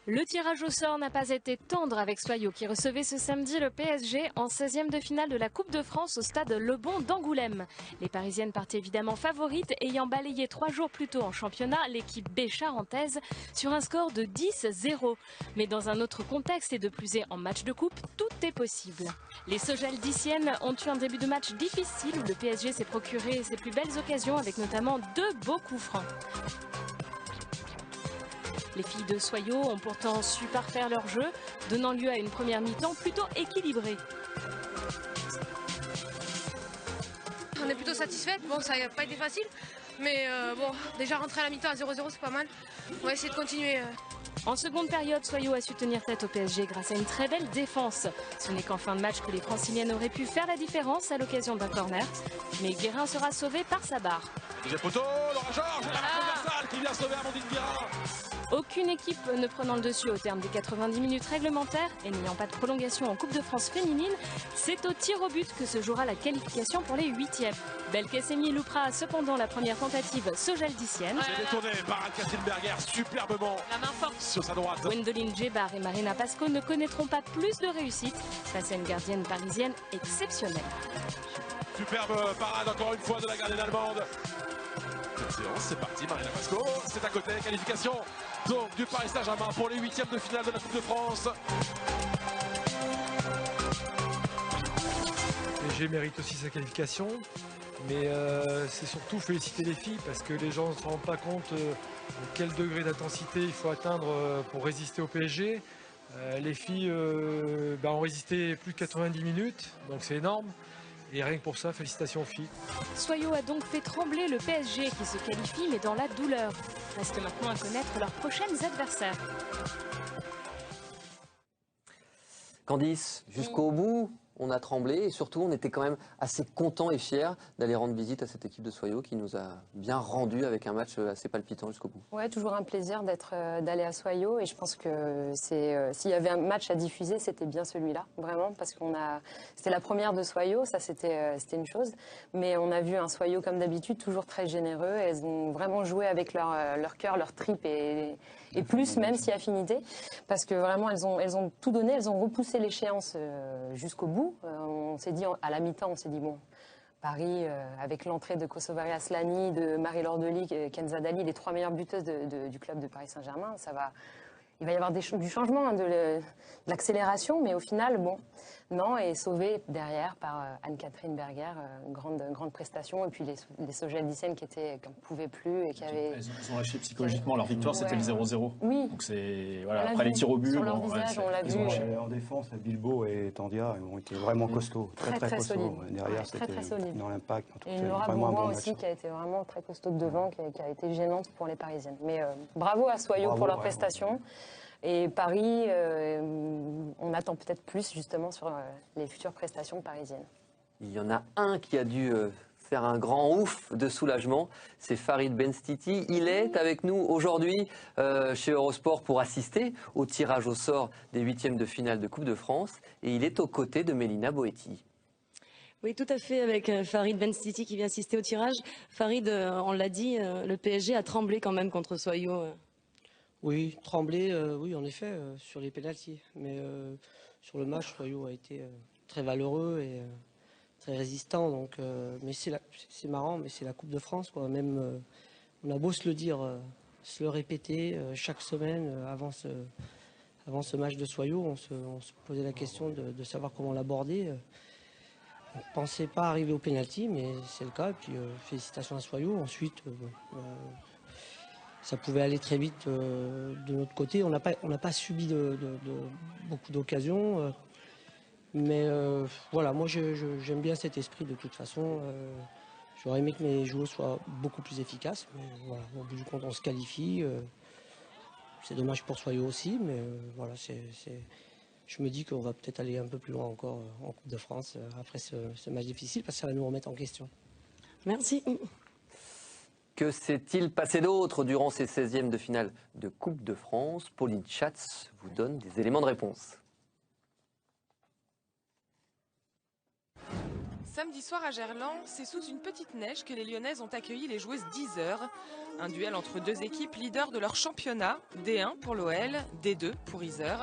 Speaker 12: Le tirage au sort n'a pas été tendre avec Soyaux qui recevait ce samedi le PSG en 16e de finale de la Coupe de France au stade Lebon d'Angoulême. Les Parisiennes partent évidemment favorites, ayant balayé 3 jours plus tôt en championnat l'équipe B charentaise sur un score de 10-0. Mais dans un autre contexte et de plus est en match de coupe, tout est possible. Les Sojaldissiennes ont eu un début de match difficile où le PSG s'est procuré ses plus belles occasions avec notamment 2 beaux coups francs. Les filles de Soyaux ont pourtant su parfaire leur jeu, donnant lieu à une première mi-temps plutôt équilibrée.
Speaker 13: On est plutôt satisfaite. Bon, ça n'a pas été facile, mais déjà rentrer à la mi-temps à 0-0, c'est pas mal. On va essayer de continuer.
Speaker 12: En seconde période, Soyaux a su tenir tête au PSG grâce à une très belle défense. Ce n'est qu'en fin de match que les Franciliennes auraient pu faire la différence à l'occasion d'un corner. Mais Guérin sera sauvé par sa barre.
Speaker 8: Deuxième poteau, Laura Georges, la transversale qui vient sauver Amandine Guérin.
Speaker 12: Aucune équipe ne prenant le dessus au terme des 90 minutes réglementaires et n'ayant pas de prolongation en Coupe de France féminine, c'est au tir au but que se jouera la qualification pour les 8e. Belkacemi loupera cependant la première tentative sogeldicienne.
Speaker 8: C'est détourné par Anne-Catherine Berger, superbement.
Speaker 12: La main forte
Speaker 8: sur sa droite.
Speaker 12: Gwendoline Djebar et Marina Pasco ne connaîtront pas plus de réussite face à une gardienne parisienne exceptionnelle.
Speaker 8: Superbe parade encore une fois de la gardienne allemande. Séance, c'est parti, Marina Pasco, c'est à côté, qualification donc du Paris Saint-Germain pour les 8e de finale de la Coupe de France.
Speaker 14: PSG mérite aussi sa qualification, mais c'est surtout féliciter les filles parce que les gens ne se rendent pas compte quel degré d'intensité il faut atteindre pour résister au PSG. Les filles ont résisté plus de 90 minutes, donc c'est énorme. Et rien que pour ça, félicitations aux filles.
Speaker 12: Soyaux a donc fait trembler le PSG qui se qualifie, mais dans la douleur. Reste maintenant à connaître leurs prochaines adversaires.
Speaker 1: Candice, jusqu'au bout, on a tremblé et surtout on était quand même assez contents et fiers d'aller rendre visite à cette équipe de Soyaux qui nous a bien rendu avec un match assez palpitant jusqu'au bout.
Speaker 10: Ouais, toujours un plaisir d'aller à Soyaux et je pense que s'il y avait un match à diffuser, c'était bien celui-là, vraiment, parce c'était la première de Soyaux, ça c'était une chose, mais on a vu un Soyaux comme d'habitude toujours très généreux. Elles ont vraiment joué avec leur cœur, leur tripes et plus même si affinité, parce que vraiment elles ont tout donné, elles ont repoussé l'échéance jusqu'au bout. On s'est dit à la mi-temps, on s'est dit bon, Paris avec l'entrée de Kosovari Aslani, de Marie-Laure Delis, Kenza Dali, les 3 meilleures buteuses du club de Paris Saint-Germain, il va y avoir du changement, de l'accélération, mais au final, bon, non, et sauvé derrière par Anne-Catherine Berger, grande prestation, et puis les Sogeldiciennes qui ne pouvaient plus et qui avaient...
Speaker 4: Elles ont lâché psychologiquement, leur victoire c'était le 0-0.
Speaker 10: Oui.
Speaker 4: Donc c'est, voilà, après les tirs au but,
Speaker 10: sur leur visage, on l'a vu.
Speaker 9: En défense, Bilbao et Tandia ont été vraiment costauds, très costauds. Derrière, c'était dans l'impact.
Speaker 10: Et une Laura Bourgoin aussi qui a été vraiment très costaud de devant, qui a été gênante pour les Parisiennes. Mais bravo à Soyaux pour leur prestation. Et Paris, on attend peut-être plus justement sur les futures prestations parisiennes.
Speaker 1: Il y en a un qui a dû faire un grand ouf de soulagement, c'est Farid Benstiti. Il est avec nous aujourd'hui chez Eurosport pour assister au tirage au sort des 8e de finale de Coupe de France et il est aux côtés de Mélina Boetti.
Speaker 6: Oui, tout à fait, avec Farid Benstiti qui vient assister au tirage. Farid, on l'a dit, le PSG a tremblé quand même contre Soyaux.
Speaker 15: Oui, tremblé, oui, en effet, sur les pénaltys. Mais sur le match, Soyaux a été très valeureux et très résistant. Donc, mais c'est marrant, mais c'est la Coupe de France, quoi. Même, on a beau se le dire, se le répéter chaque semaine avant ce match de Soyaux, on se posait la question de savoir comment l'aborder. On ne pensait pas arriver au pénalty, mais c'est le cas. Et puis, félicitations à Soyaux. Ensuite, ça pouvait aller très vite de notre côté. On n'a pas subi beaucoup d'occasions. Mais voilà, moi j'aime bien cet esprit de toute façon. J'aurais aimé que mes joueurs soient beaucoup plus efficaces. Mais voilà, au bout du compte, on se qualifie. C'est dommage pour Soyaux aussi. Mais voilà, je me dis qu'on va peut-être aller un peu plus loin encore en Coupe de France après ce match difficile parce que ça va nous remettre en question.
Speaker 6: Merci.
Speaker 1: Que s'est-il passé d'autre durant ces 16e de finale de Coupe de France? Pauline Schatz vous donne des éléments de réponse.
Speaker 16: Samedi soir à Gerland, c'est sous une petite neige que les Lyonnaises ont accueilli les joueuses d'Yser. Un duel entre deux équipes leaders de leur championnat, D1 pour l'OL, D2 pour Yser.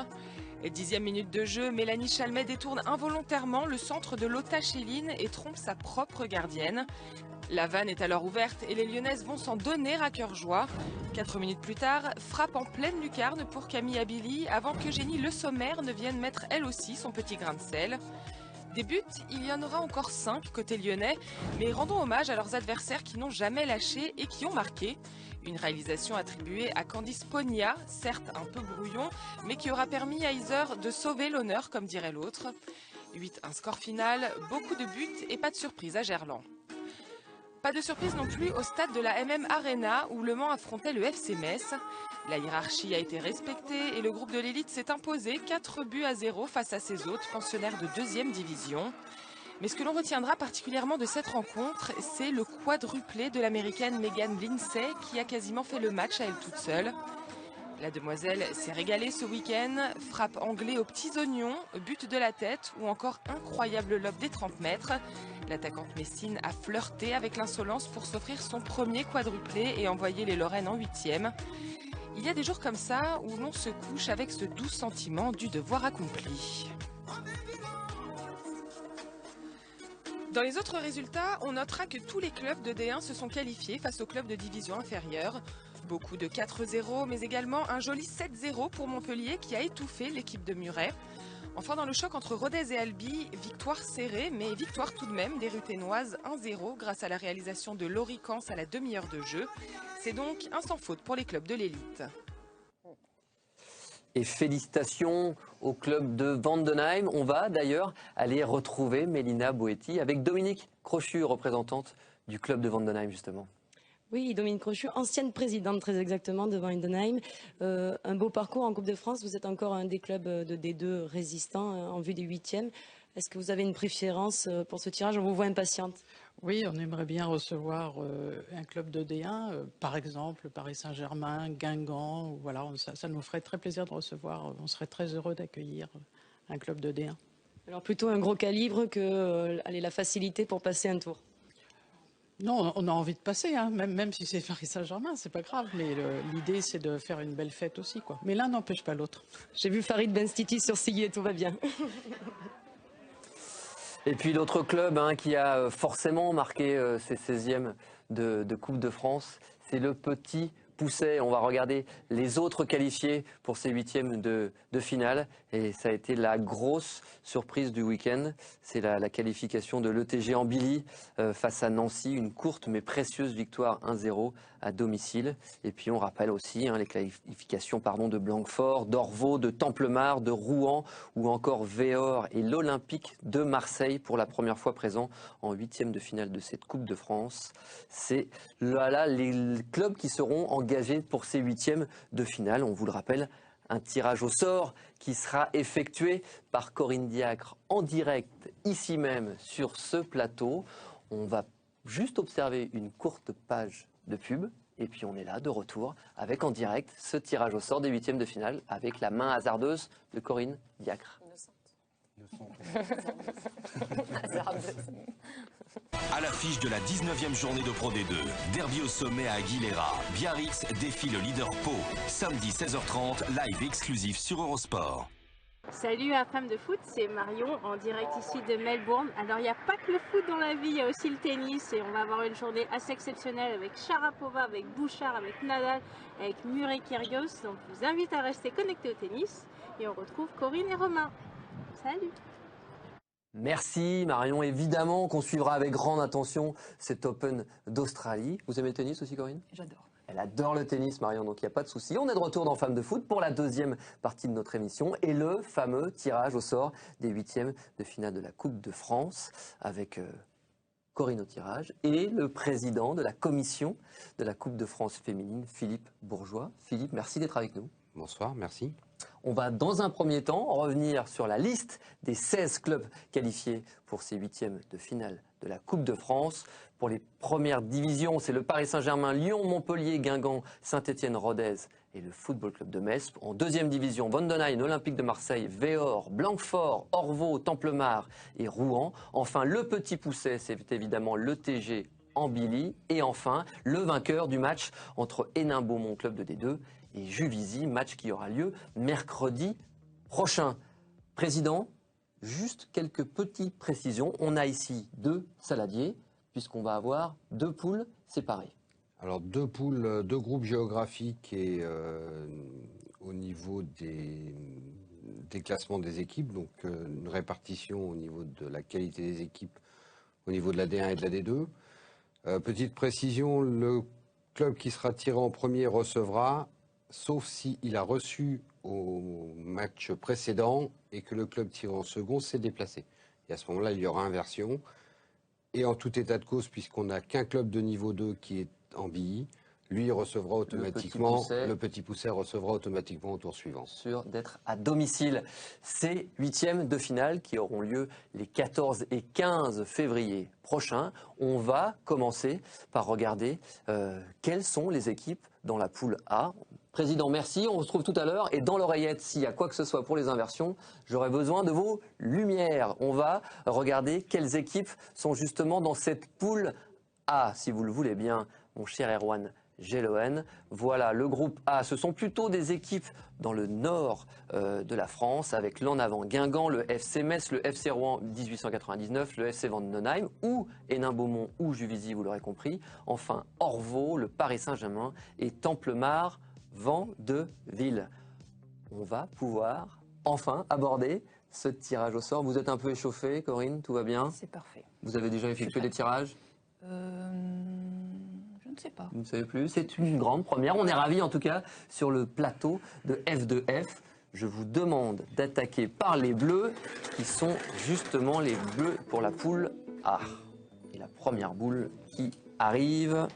Speaker 16: Et 10e minute de jeu, Mélanie Chalmet détourne involontairement le centre de Lotta Schelin et trompe sa propre gardienne. La vanne est alors ouverte et les Lyonnaises vont s'en donner à cœur joie. 4 minutes plus tard, frappe en pleine lucarne pour Camille Abili avant qu'Eugénie Le Sommer ne vienne mettre elle aussi son petit grain de sel. Des buts, il y en aura encore 5 côté lyonnais, mais rendons hommage à leurs adversaires qui n'ont jamais lâché et qui ont marqué. Une réalisation attribuée à Candice Pogna, certes un peu brouillon, mais qui aura permis à Yser de sauver l'honneur, comme dirait l'autre. 8, un score final, beaucoup de buts et pas de surprise à Gerland. Pas de surprise non plus au stade de la MM Arena où Le Mans affrontait le FC Metz. La hiérarchie a été respectée et le groupe de l'élite s'est imposé 4-0 face à ses hôtes pensionnaires de 2e division. Mais ce que l'on retiendra particulièrement de cette rencontre, c'est le quadruplé de l'américaine Megan Lindsay qui a quasiment fait le match à elle toute seule. La demoiselle s'est régalée ce week-end, frappe anglais aux petits oignons, but de la tête ou encore incroyable lob des 30 mètres. L'attaquante messine a flirté avec l'insolence pour s'offrir son premier quadruplé et envoyer les Lorraines en 8e. Il y a des jours comme ça où l'on se couche avec ce doux sentiment du devoir accompli. Dans les autres résultats, on notera que tous les clubs de D1 se sont qualifiés face aux clubs de division inférieure. Beaucoup de 4-0, mais également un joli 7-0 pour Montpellier qui a étouffé l'équipe de Muret. Enfin, dans le choc entre Rodez et Albi, victoire serrée, mais victoire tout de même des Ruténoises 1-0 grâce à la réalisation de Laurie Cans à la demi-heure de jeu. C'est donc un sans faute pour les clubs de l'élite.
Speaker 1: Et félicitations au club de Vandenheim. On va d'ailleurs aller retrouver Mélina Boetti avec Dominique Crochu, représentante du club de Vandenheim justement.
Speaker 17: Oui, Dominique Crochu, ancienne présidente très exactement de Vandenheim. Un beau parcours en Coupe de France. Vous êtes encore un des clubs de D2 résistants en vue des 8e. Est-ce que vous avez une préférence pour ce tirage? On vous voit impatiente.
Speaker 18: Oui, on aimerait bien recevoir un club de D1, par exemple Paris Saint-Germain, Guingamp. Voilà, ça nous ferait très plaisir de recevoir. On serait très heureux d'accueillir un club de D1.
Speaker 17: Alors plutôt un gros calibre que la facilité pour passer un tour.
Speaker 18: Non, on a envie de passer, hein, même si c'est Paris Saint-Germain, c'est pas grave. Mais l'idée, c'est de faire une belle fête aussi, quoi. Mais l'un n'empêche pas l'autre.
Speaker 17: J'ai vu Farid Benstiti sursigner, tout va bien.
Speaker 1: Et puis l'autre club qui a forcément marqué ses 16e de Coupe de France, c'est le Petit Pousset. On va regarder les autres qualifiés pour ces 8e de finale. Et ça a été la grosse surprise du week-end. C'est la qualification de l'ETG Ambilly face à Nancy. Une courte mais précieuse victoire 1-0 à domicile. Et puis on rappelle aussi les qualifications de Blanquefort, d'Orvaux, de Templemar, de Rouen ou encore Véor et l'Olympique de Marseille pour la première fois présent en 8e de finale de cette Coupe de France. C'est là les clubs qui seront engagés pour ces 8e de finale. On vous le rappelle, un tirage au sort qui sera effectué par Corinne Diacre en direct ici même sur ce plateau. On va juste observer une courte page de pub et puis on est là de retour avec en direct ce tirage au sort des 8e de finale avec la main hasardeuse de Corinne Diacre.
Speaker 19: À l'affiche de la 19e journée de Pro D2, derby au sommet à Aguilera, Biarritz défie le leader Pau. Samedi 16h30, live exclusif sur Eurosport.
Speaker 20: Salut à Femme de Foot, c'est Marion en direct ici de Melbourne. Alors il n'y a pas que le foot dans la vie, il y a aussi le tennis et on va avoir une journée assez exceptionnelle avec Sharapova, avec Bouchard, avec Nadal, avec Murray Kyrgios. Donc je vous invite à rester connectés au tennis et on retrouve Corinne et Romain. Salut!
Speaker 1: Merci Marion, évidemment qu'on suivra avec grande attention cet Open d'Australie. Vous aimez le tennis aussi Corinne?
Speaker 3: J'adore.
Speaker 1: Elle adore le tennis Marion, donc il n'y a pas de souci. On est de retour dans Femmes de Foot pour la deuxième partie de notre émission et le fameux tirage au sort des 8e de finale de la Coupe de France avec Corinne au tirage et le président de la commission de la Coupe de France féminine, Philippe Bourgeois. Philippe, merci d'être avec nous.
Speaker 21: Bonsoir, merci.
Speaker 1: On va dans un premier temps revenir sur la liste des 16 clubs qualifiés pour ces 8e de finale de la Coupe de France. Pour les premières divisions, c'est le Paris Saint-Germain, Lyon, Montpellier, Guingamp, Saint-Étienne, Rodez et le Football Club de Metz. En deuxième division, Vandenheim, Olympique de Marseille, Véor, Blanquefort, Orvaux, Templemar et Rouen. Enfin, le Petit Pousset, c'est évidemment l'ETG Ambilly. Et enfin, le vainqueur du match entre Hénin-Beaumont, club de D2, et Juvisy, match qui aura lieu mercredi prochain. Président, juste quelques petites précisions. On a ici 2 saladiers, puisqu'on va avoir 2 poules séparées.
Speaker 21: Alors 2 poules, 2 groupes géographiques et au niveau des classements des équipes, donc une répartition au niveau de la qualité des équipes, au niveau de la D1 et de la D2. Petite précision, le club qui sera tiré en premier recevra, sauf s'il a reçu au match précédent et que le club tiré en second s'est déplacé. Et à ce moment-là, il y aura inversion. Et en tout état de cause, puisqu'on n'a qu'un club de niveau 2 qui est en BI, lui recevra automatiquement, le Petit Pousset recevra automatiquement au tour suivant.
Speaker 1: Sûr d'être à domicile. Ces 8e de finale qui auront lieu les 14 et 15 février prochains. On va commencer par regarder quelles sont les équipes dans la poule A. Président, merci. On se retrouve tout à l'heure. Et dans l'oreillette, s'il y a quoi que ce soit pour les inversions, j'aurai besoin de vos lumières. On va regarder quelles équipes sont justement dans cette poule A, si vous le voulez bien, mon cher Erwan Gelohen. Voilà, le groupe A, ce sont plutôt des équipes dans le nord de la France, avec l'en avant Guingamp, le FC Metz, le FC Rouen 1899, le FC Vandenheim, ou Hénin-Beaumont, ou Juvisy, vous l'aurez compris. Enfin, Orvaux, le Paris Saint-Germain et Templemar, Vandeville. On va pouvoir enfin aborder ce tirage au sort. Vous êtes un peu échauffée, Corinne, tout va bien?
Speaker 3: C'est parfait.
Speaker 1: Vous avez déjà effectué des tirages?
Speaker 3: Je ne sais pas.
Speaker 1: Vous ne savez plus. C'est une grande première. On est ravis en tout cas sur le plateau de F2F. Je vous demande d'attaquer par les bleus qui sont justement les bleus pour la poule A. Et la première boule qui arrive.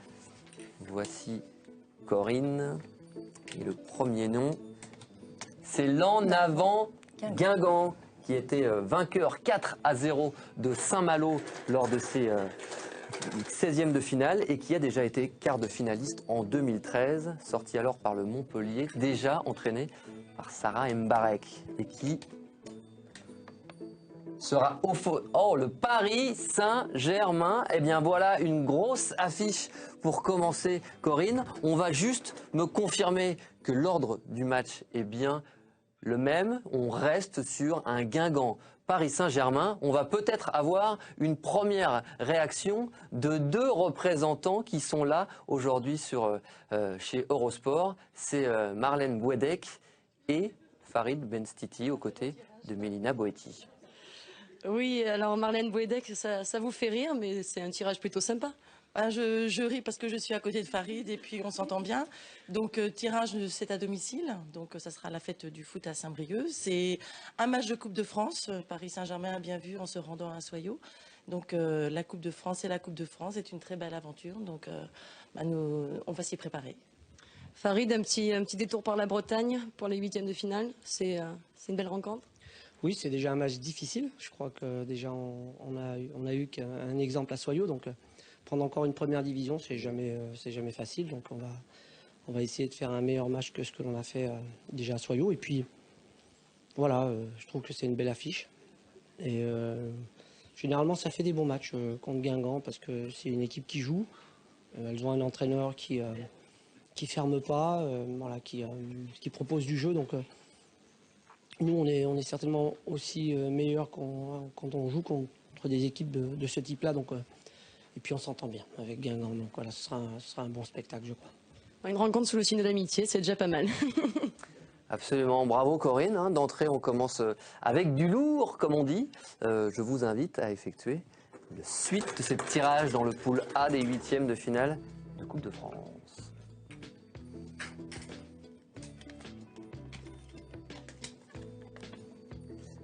Speaker 1: Voici Corinne. Et le premier nom, c'est l'en avant Guingamp qui était vainqueur 4-0 de Saint-Malo lors de ses 16e de finale et qui a déjà été quart de finaliste en 2013, sorti alors par le Montpellier, déjà entraîné par Sarah Mbarek et qui sera au faux. Oh, le Paris Saint-Germain. Eh bien voilà une grosse affiche pour commencer, Corinne. On va juste me confirmer que l'ordre du match est bien le même. On reste sur un Guingamp Paris Saint-Germain. On va peut-être avoir une première réaction de deux représentants qui sont là aujourd'hui chez Eurosport. C'est Marlène Bouedek et Farid Benstiti aux côtés de Mélina Boetti.
Speaker 17: Oui, alors Marlène Bouedek, ça vous fait rire, mais c'est un tirage plutôt sympa.
Speaker 2: Ah, je ris parce que je suis à côté de Farid et puis on s'entend bien. Donc tirage, c'est à domicile, donc ça sera la fête du foot à Saint-Brieuc. C'est un match de Coupe de France. Paris Saint-Germain a bien vu en se rendant à Soyaux. Donc la Coupe de France et la Coupe de France est une très belle aventure. Donc on va s'y préparer.
Speaker 17: Farid, un petit détour par la Bretagne pour les 8e de finale. C'est une belle rencontre.
Speaker 15: Oui, c'est déjà un match difficile. Je crois que déjà on a eu qu'un exemple à Soyaux, donc prendre encore une première division, c'est jamais facile. Donc on va essayer de faire un meilleur match que ce que l'on a fait déjà à Soyaux. Et puis voilà, je trouve que c'est une belle affiche. Et généralement, ça fait des bons matchs contre Guingamp parce que c'est une équipe qui joue. Elles ont un entraîneur qui ferme pas, voilà, qui propose du jeu. Donc nous, on est certainement aussi meilleurs quand on joue contre des équipes de ce type-là. Donc, et puis on s'entend bien avec Guingamp. Donc voilà, ce sera un bon spectacle, je crois.
Speaker 17: Une rencontre sous le signe de l'amitié, c'est déjà pas mal.
Speaker 1: Absolument, bravo Corinne. D'entrée, on commence avec du lourd, comme on dit. Je vous invite à effectuer la suite de ce tirage dans le pool A des 8e de finale de Coupe de France.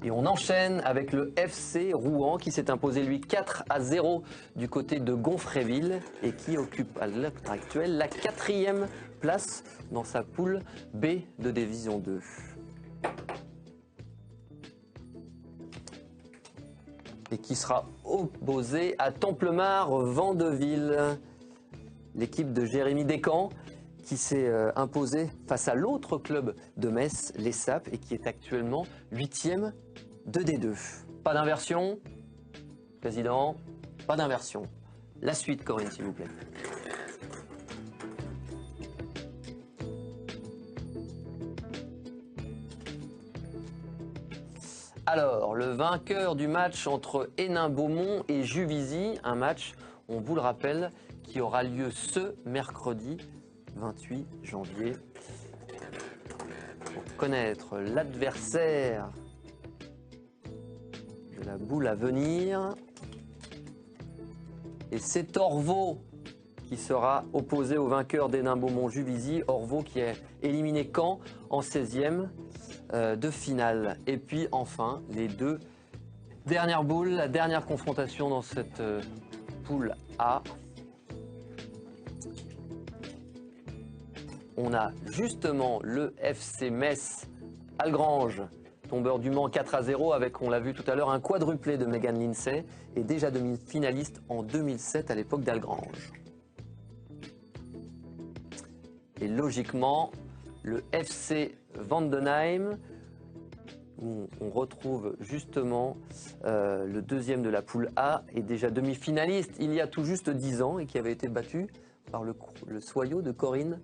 Speaker 1: Et on enchaîne avec le FC Rouen qui s'est imposé lui 4-0 du côté de Gonfréville et qui occupe à l'heure actuelle la 4e place dans sa poule B de Division 2. Et qui sera opposé à Templemar Vandeville, l'équipe de Jérémy Descamps qui s'est imposé face à l'autre club de Metz, les Sapes, et qui est actuellement 8e de D2. Pas d'inversion, président, pas d'inversion. La suite, Corinne, s'il vous plaît. Alors, le vainqueur du match entre Hénin-Beaumont et Juvisy, un match, on vous le rappelle, qui aura lieu ce mercredi 28 janvier. Pour connaître l'adversaire de la boule à venir. Et c'est Orvaux qui sera opposé au vainqueur d'Hénin-Beaumont-Juvisy. Orvaux qui a éliminé Caen en 16e de finale. Et puis enfin, les deux dernières boules, la dernière confrontation dans cette poule A. On a justement le FC Metz Algrange, tombeur du Mans 4-0 avec, on l'a vu tout à l'heure, un quadruplé de Megan Lindsay et déjà demi-finaliste en 2007 à l'époque d'Algrange. Et logiquement, le FC Vandenheim, où on retrouve justement le deuxième de la poule A et déjà demi-finaliste il y a tout juste 10 ans et qui avait été battu par le Soyaux de Corinne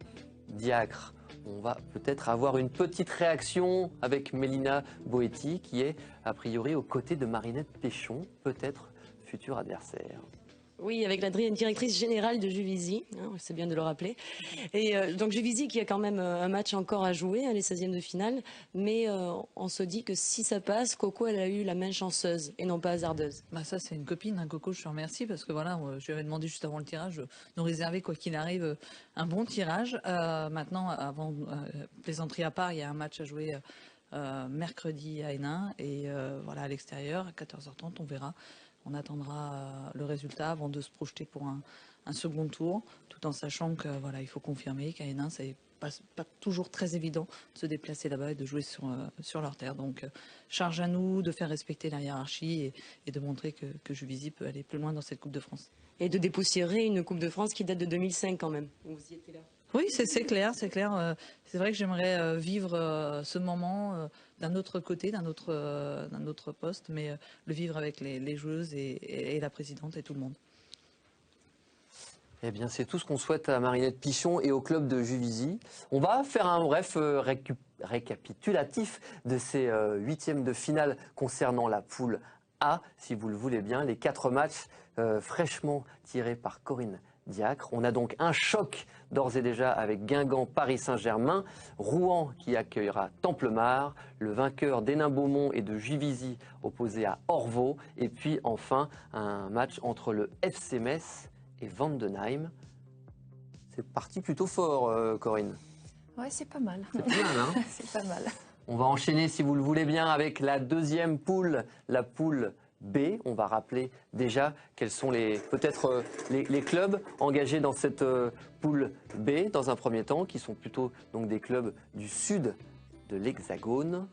Speaker 1: Diacre. On va peut-être avoir une petite réaction avec Mélina Boetti qui est a priori aux côtés de Marinette Péchon, peut-être futur adversaire.
Speaker 17: Oui, avec la directrice générale de Juvisy, hein, c'est bien de le rappeler. Et donc Juvisy qui a quand même un match encore à jouer, hein, les 16e de finale, mais on se dit que si ça passe, Coco, elle a eu la main chanceuse et non pas hasardeuse.
Speaker 7: Bah ça c'est une copine, hein, Coco, je te remercie parce que voilà, je lui avais demandé juste avant le tirage de nous réserver quoi qu'il arrive un bon tirage. Maintenant, avant plaisanterie à part, il y a un match à jouer mercredi à Hénin et voilà à l'extérieur à 14h30, on verra. On attendra le résultat avant de se projeter pour un second tour, tout en sachant que voilà, il faut confirmer qu'à Hénin, c'est pas toujours très évident de se déplacer là-bas et de jouer sur leur terre. Donc, charge à nous de faire respecter la hiérarchie et de montrer que Juvisy peut aller plus loin dans cette Coupe de France.
Speaker 17: Et de dépoussiérer une Coupe de France qui date de 2005 quand même. Vous y étiez là.
Speaker 7: Oui, c'est clair, c'est clair. C'est vrai que j'aimerais vivre ce moment d'un autre côté, d'un autre poste, mais le vivre avec les joueuses et la présidente et tout le monde.
Speaker 1: Eh bien, c'est tout ce qu'on souhaite à Marinette Pichon et au club de Juvisy. On va faire un bref récapitulatif de ces 8e de finale concernant la poule A, si vous le voulez bien. Les 4 matchs fraîchement tirés par Corinne Diacre. On a donc un choc d'ores et déjà avec Guingamp, Paris Saint-Germain, Rouen qui accueillera Templemar, le vainqueur d'Hénin-Beaumont et de Juvisy opposé à Orvaux, et puis enfin un match entre le FC Metz et Vandenheim. C'est parti plutôt fort, Corinne.
Speaker 3: Ouais, c'est pas mal.
Speaker 1: C'est pas mal, hein.
Speaker 3: C'est pas mal.
Speaker 1: On va enchaîner, si vous le voulez bien, avec la deuxième poule, la poule B. On va rappeler déjà quels sont peut-être les clubs engagés dans cette poule B dans un premier temps, qui sont plutôt donc des clubs du sud de l'Hexagone.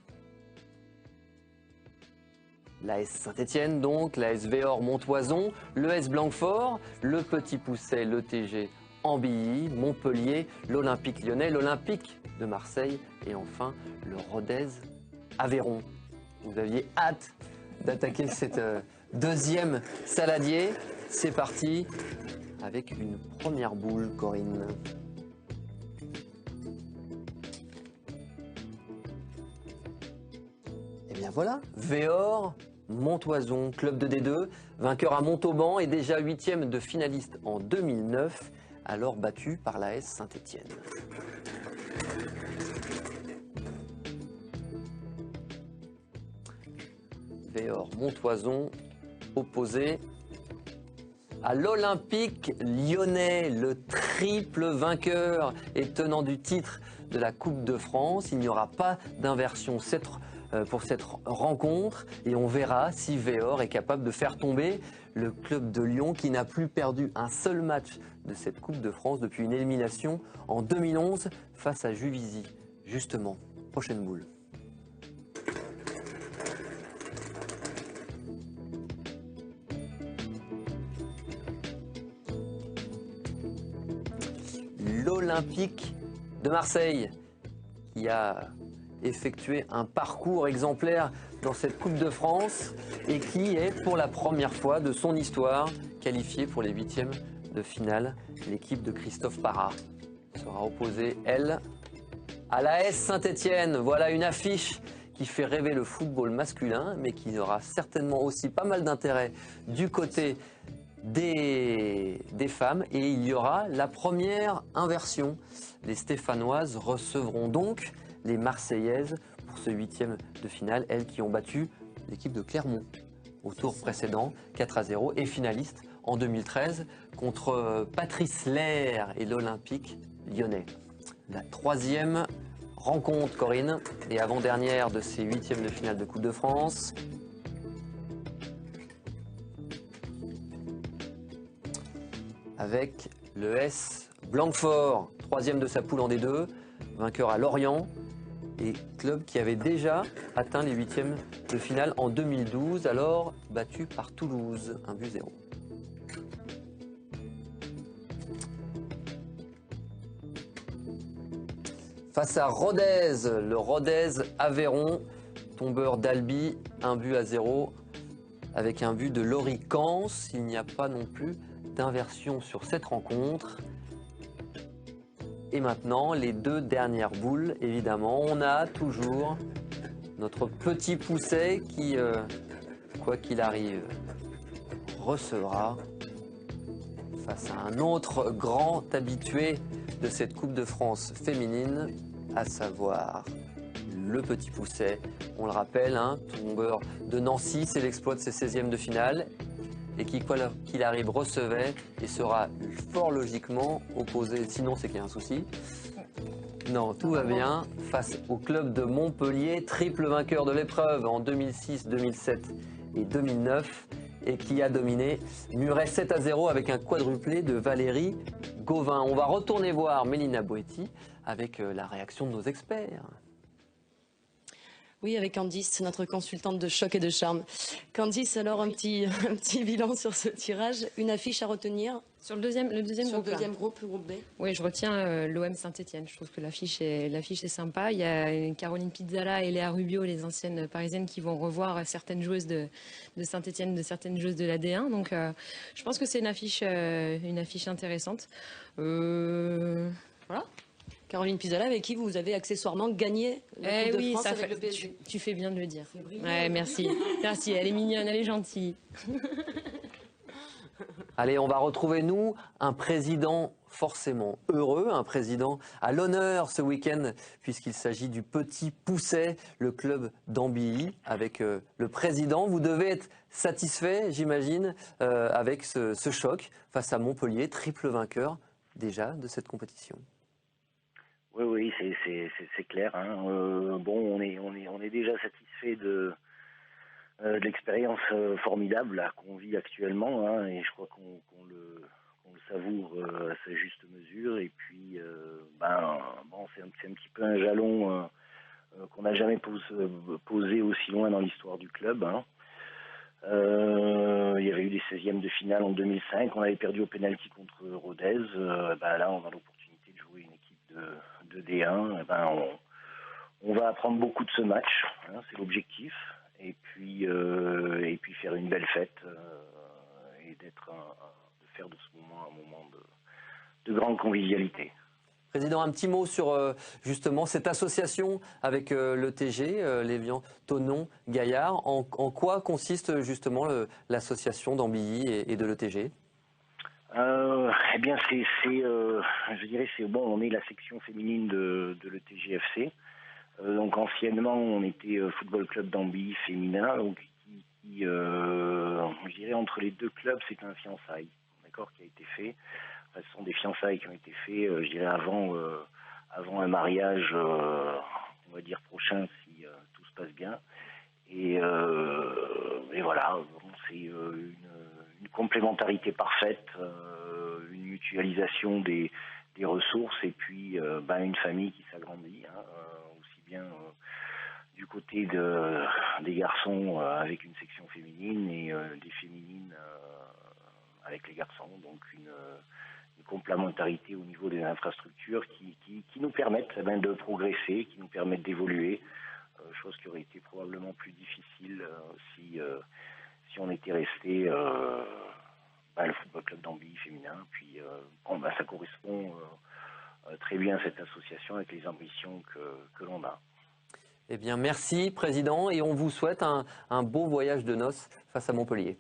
Speaker 1: L'AS Saint-Étienne donc, l'AS Véor Montoison, l'ES Blanquefort, le Petit Pousset, le TG Ambilly, Montpellier, l'Olympique Lyonnais, l'Olympique de Marseille et enfin le Rodez Aveyron. Vous aviez hâte d'attaquer cette deuxième saladier. C'est parti avec une première boule, Corinne. Et bien voilà, Véor Montoison, club de D2, vainqueur à Montauban et déjà 8e de finaliste en 2009, alors battu par l'AS Saint-Étienne. Véor Montoison opposé à l'Olympique Lyonnais, le triple vainqueur et tenant du titre de la Coupe de France. Il n'y aura pas d'inversion pour cette rencontre et on verra si Véor est capable de faire tomber le club de Lyon qui n'a plus perdu un seul match de cette Coupe de France depuis une élimination en 2011 face à Juvisy. Justement, prochaine boule. L'Olympique de Marseille qui a effectué un parcours exemplaire dans cette Coupe de France et qui est pour la première fois de son histoire qualifiée pour les 8e de finale. L'équipe de Christophe Parra sera opposée, elle, à l'AS Saint-Étienne. Voilà une affiche qui fait rêver le football masculin, mais qui aura certainement aussi pas mal d'intérêt du côté des femmes. Et il y aura la première inversion. Les Stéphanoises recevront donc les Marseillaises pour ce 8e de finale, elles qui ont battu l'équipe de Clermont au tour précédent, 4-0, et finaliste en 2013 contre Patrice Lair et l'Olympique Lyonnais. La 3e rencontre, Corinne, et avant-dernière de ces 8e de finale de Coupe de France. Avec le S Blanquefort, 3e de sa poule en D2, vainqueur à Lorient, et club qui avait déjà atteint les 8e de finale en 2012, alors battu par Toulouse, 1-0. face à Rodez, le Rodez Aveyron, tombeur d'Albi, 1-0 avec un but de Laurie Cans. Il n'y a pas non plus d'inversion sur cette rencontre. Et maintenant, les deux dernières boules, évidemment. On a toujours notre petit Pousset qui, quoi qu'il arrive, recevra face à un autre grand habitué de cette Coupe de France féminine, à savoir le petit Pousset. On le rappelle, hein, tombeur de Nancy, c'est l'exploit de ses 16e de finale et qui, quoi qu'il arrive, recevait et sera fort logiquement opposé, sinon c'est qu'il y a un souci. Non, tout va bien, face au club de Montpellier, triple vainqueur de l'épreuve en 2006, 2007 et 2009 et qui a dominé Muret 7-0 avec un quadruplé de Valérie Gauvin. On va retourner voir Mélina Boetti avec la réaction de nos experts.
Speaker 17: Oui, avec Candice, notre consultante de choc et de charme. Candice, alors un petit bilan sur ce tirage, une affiche à retenir
Speaker 5: sur le deuxième
Speaker 17: groupe, le groupe B.
Speaker 5: Oui, je retiens l'OM Saint-Etienne. Je trouve que l'affiche est sympa. Il y a Caroline Pizzala et Léa Rubio, les anciennes parisiennes, qui vont revoir certaines joueuses de Saint-Etienne, de certaines joueuses de la D1. Donc, je pense que c'est une affiche intéressante. Voilà.
Speaker 17: Caroline Pizzala, avec qui vous avez accessoirement gagné la Coupe de France avec le PSG.
Speaker 5: Tu fais bien de le dire. Ouais, merci. Merci, elle est mignonne, elle est gentille.
Speaker 1: Allez, on va retrouver, nous, un président forcément heureux, un président à l'honneur ce week-end, puisqu'il s'agit du Petit Pousset, le club d'Ambilly, avec le président. Vous devez être satisfait, j'imagine, avec ce choc face à Montpellier, triple vainqueur déjà de cette compétition.
Speaker 22: Oui, c'est clair. Hein. Bon, on est déjà satisfait de l'expérience formidable qu'on vit actuellement, hein, et je crois qu'on le savoure à sa juste mesure. Et puis, bon, c'est un petit peu un jalon qu'on n'a jamais posé aussi loin dans l'histoire du club. Hein. Il y avait eu des 16e de finale en 2005, on avait perdu au pénalty contre Rodez. Là, on a l'opportunité de jouer une équipe de D1. On va apprendre beaucoup de ce match, hein, c'est l'objectif. Et puis faire une belle fête et de faire de ce moment un moment de grande convivialité.
Speaker 1: Président, un petit mot sur justement cette association avec le TG, l'Évian Thonon Gaillard. En quoi consiste justement l'association d'Ambilly et de l'ETG?
Speaker 22: Eh bien, je dirais, on est la section féminine de l'ETGFC. Donc anciennement, on était Football Club d'Ambilly féminin, donc je dirais entre les deux clubs, c'est un fiançailles, d'accord, qui a été fait. Enfin, ce sont des fiançailles qui ont été faits, je dirais avant un mariage, on va dire prochain, si tout se passe bien. Et voilà, c'est une complémentarité parfaite, une mutualisation des ressources et puis une famille qui s'agrandit, hein, aussi bien du côté des garçons avec une section féminine et des féminines avec les garçons, donc une complémentarité au niveau des infrastructures qui nous permettent de progresser, qui nous permettent d'évoluer, chose qui aurait été probablement plus difficile si on était resté le Football Club d'Ambilly féminin. Puis ça correspond très bien à cette association avec les ambitions que l'on a.
Speaker 1: Eh bien, merci, Président, et on vous souhaite un beau voyage de noces face à Montpellier.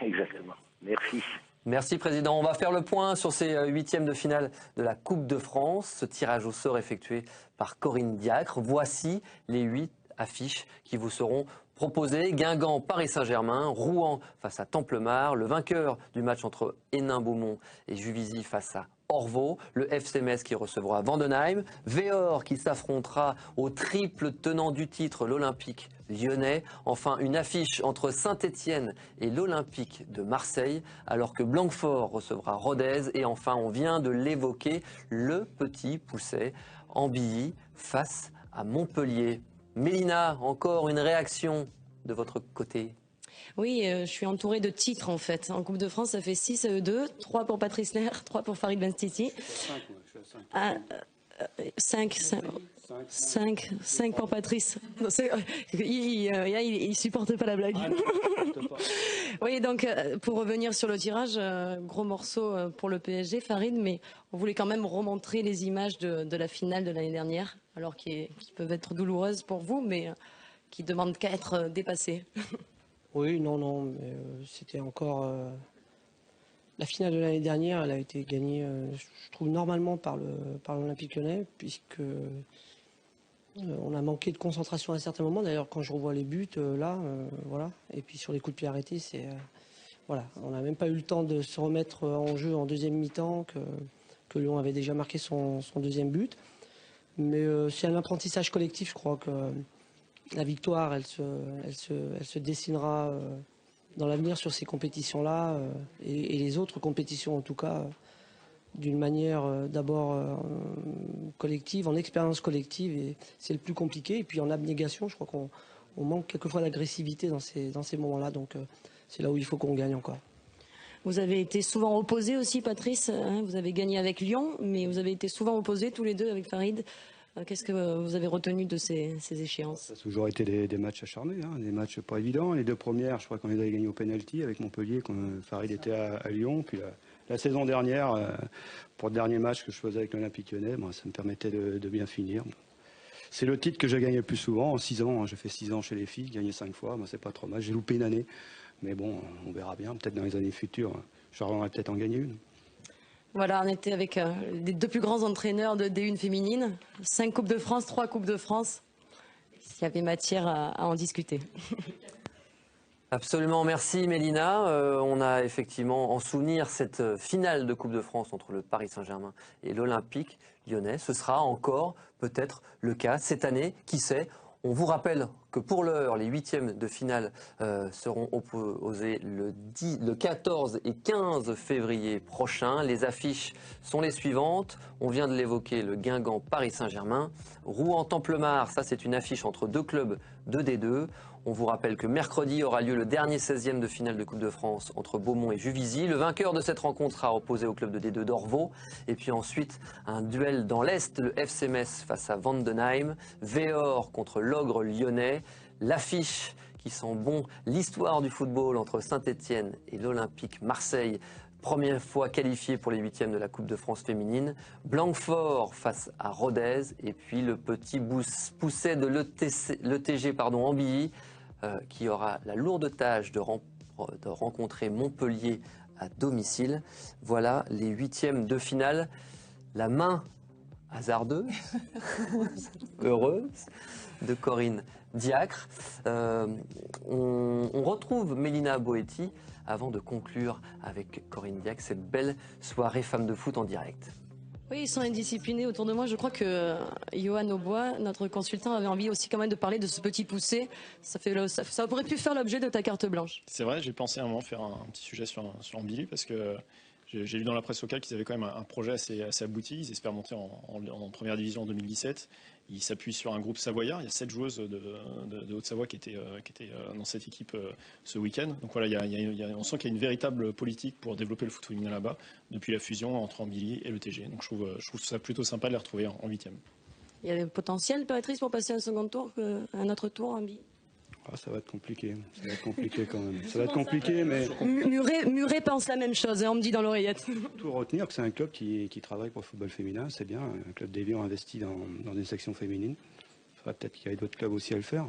Speaker 22: Exactement. Merci.
Speaker 1: Merci, Président. On va faire le point sur ces 8e de finale de la Coupe de France. Ce tirage au sort effectué par Corinne Diacre. Voici les 8 affiches qui vous seront proposées. Guingamp, Paris Saint-Germain, Rouen face à Templemar, le vainqueur du match entre Hénin-Beaumont et Juvisy face à Orvaux, le FC Metz qui recevra Vendenheim, Véor qui s'affrontera au triple tenant du titre, l'Olympique lyonnais, enfin une affiche entre Saint-Etienne et l'Olympique de Marseille, alors que Blanquefort recevra Rodez, et enfin on vient de l'évoquer, le Petit Pousset, Ambilly face à Montpellier. Mélina, encore une réaction de votre côté?
Speaker 17: Oui, je suis entourée de titres en fait. En Coupe de France, ça fait 6 à eux 2, 3 pour Patrice Ler, 3 pour Farid Benstiti. 5 pour Patrice. Non, il supporte pas la blague. Oui, donc pour revenir sur le tirage, gros morceau pour le PSG, Farid, mais on voulait quand même remontrer les images de la finale de l'année dernière, alors qui peuvent être douloureuses pour vous, mais qui demandent qu'à être dépassées.
Speaker 15: Oui, non, mais c'était encore... La finale de l'année dernière, elle a été gagnée, je trouve, normalement par l'Olympique Lyonnais, puisque on a manqué de concentration à un certain moment. D'ailleurs, quand je revois les buts, voilà. Et puis sur les coups de pied arrêtés, voilà. On n'a même pas eu le temps de se remettre en jeu en deuxième mi-temps, que Lyon avait déjà marqué son deuxième but. Mais c'est un apprentissage collectif, je crois que la victoire, elle se dessinera dans l'avenir sur ces compétitions-là et les autres compétitions en tout cas, d'une manière d'abord collective, en expérience collective, et c'est le plus compliqué. Et puis en abnégation, je crois qu'on manque quelquefois d'agressivité dans ces moments-là, donc c'est là où il faut qu'on gagne encore.
Speaker 17: Vous avez été souvent opposés aussi, Patrice, hein, vous avez gagné avec Lyon, mais vous avez été souvent opposés tous les deux avec Farid. Qu'est-ce que vous avez retenu de ces échéances?
Speaker 9: Ça a toujours été des matchs acharnés, hein, des matchs pas évidents. Les deux premières, je crois qu'on les avait gagnés au penalty avec Montpellier, quand Farid était à Lyon. Puis la saison dernière, pour le dernier match que je faisais avec l'Olympique Lyonnais, ça me permettait de bien finir. C'est le titre que j'ai gagné le plus souvent. En 6 ans, j'ai fait 6 ans chez les filles, gagné 5 fois. C'est pas trop mal. J'ai loupé une année. Mais bon, on verra bien. Peut-être dans les années futures, j'aurai peut-être en gagner une.
Speaker 17: Voilà, on était avec les deux plus grands entraîneurs de D1 féminine. 5 Coupes de France, 3 Coupes de France. Il y avait matière à en discuter.
Speaker 1: Absolument, merci Mélina. On a effectivement en souvenir cette finale de Coupe de France entre le Paris Saint-Germain et l'Olympique Lyonnais. Ce sera encore peut-être le cas cette année, qui sait. On vous rappelle que pour l'heure, les huitièmes de finale seront opposés le 14 et 15 février prochain. Les affiches sont les suivantes. On vient de l'évoquer, le Guingamp Paris Saint-Germain. Rouen-Templemar, ça c'est une affiche entre deux clubs de D2. On vous rappelle que mercredi aura lieu le dernier 16e de finale de Coupe de France entre Beaumont et Juvisy. Le vainqueur de cette rencontre sera opposé au club de D2 d'Orvaux. Et puis ensuite, un duel dans l'Est, le FC Metz face à Vandenheim. Véor contre l'Ogre lyonnais. L'affiche qui sent bon, l'histoire du football entre Saint-Etienne et l'Olympique Marseille. Première fois qualifié pour les huitièmes de la Coupe de France féminine. Blanquefort face à Rodez. Et puis le petit pousset de l'ETG Ambilly qui aura la lourde tâche de rencontrer Montpellier à domicile. Voilà les huitièmes de finale. La main hasardeuse, heureuse, de Corinne Diacre. On retrouve Mélina Boetti avant de conclure avec Corinne Diacre cette belle soirée Femmes de foot en direct.
Speaker 17: Oui, ils sont indisciplinés autour de moi. Je crois que Johan Aubois, notre consultant, avait envie aussi quand même de parler de ce petit poussé. Ça aurait pu faire l'objet de ta carte blanche.
Speaker 4: C'est vrai, j'ai pensé à un moment faire un petit sujet sur Ambilly parce que j'ai lu dans la presse locale qu'ils avaient quand même un projet assez abouti. Ils espèrent monter en première division en 2017. Ils s'appuient sur un groupe savoyard. Il y a 7 joueuses de Haute-Savoie qui étaient dans cette équipe ce week-end. Donc voilà, on sent qu'il y a une véritable politique pour développer le foot féminin là-bas depuis la fusion entre Ambilly et l'ETG. Donc je trouve ça plutôt sympa de les retrouver en huitième.
Speaker 17: Il y a le potentiel, Patrice, pour passer un second tour, un autre tour en Ambilly?
Speaker 9: Ça va être compliqué. Ça va être compliqué quand même. Ça va être compliqué, mais...
Speaker 17: Muret pense la même chose, on me dit dans l'oreillette.
Speaker 9: Tout retenir que c'est un club qui travaille pour le football féminin, c'est bien. Un club d'Évian investi dans une section féminine. Il faudrait peut-être qu'il y ait d'autres clubs aussi à le faire.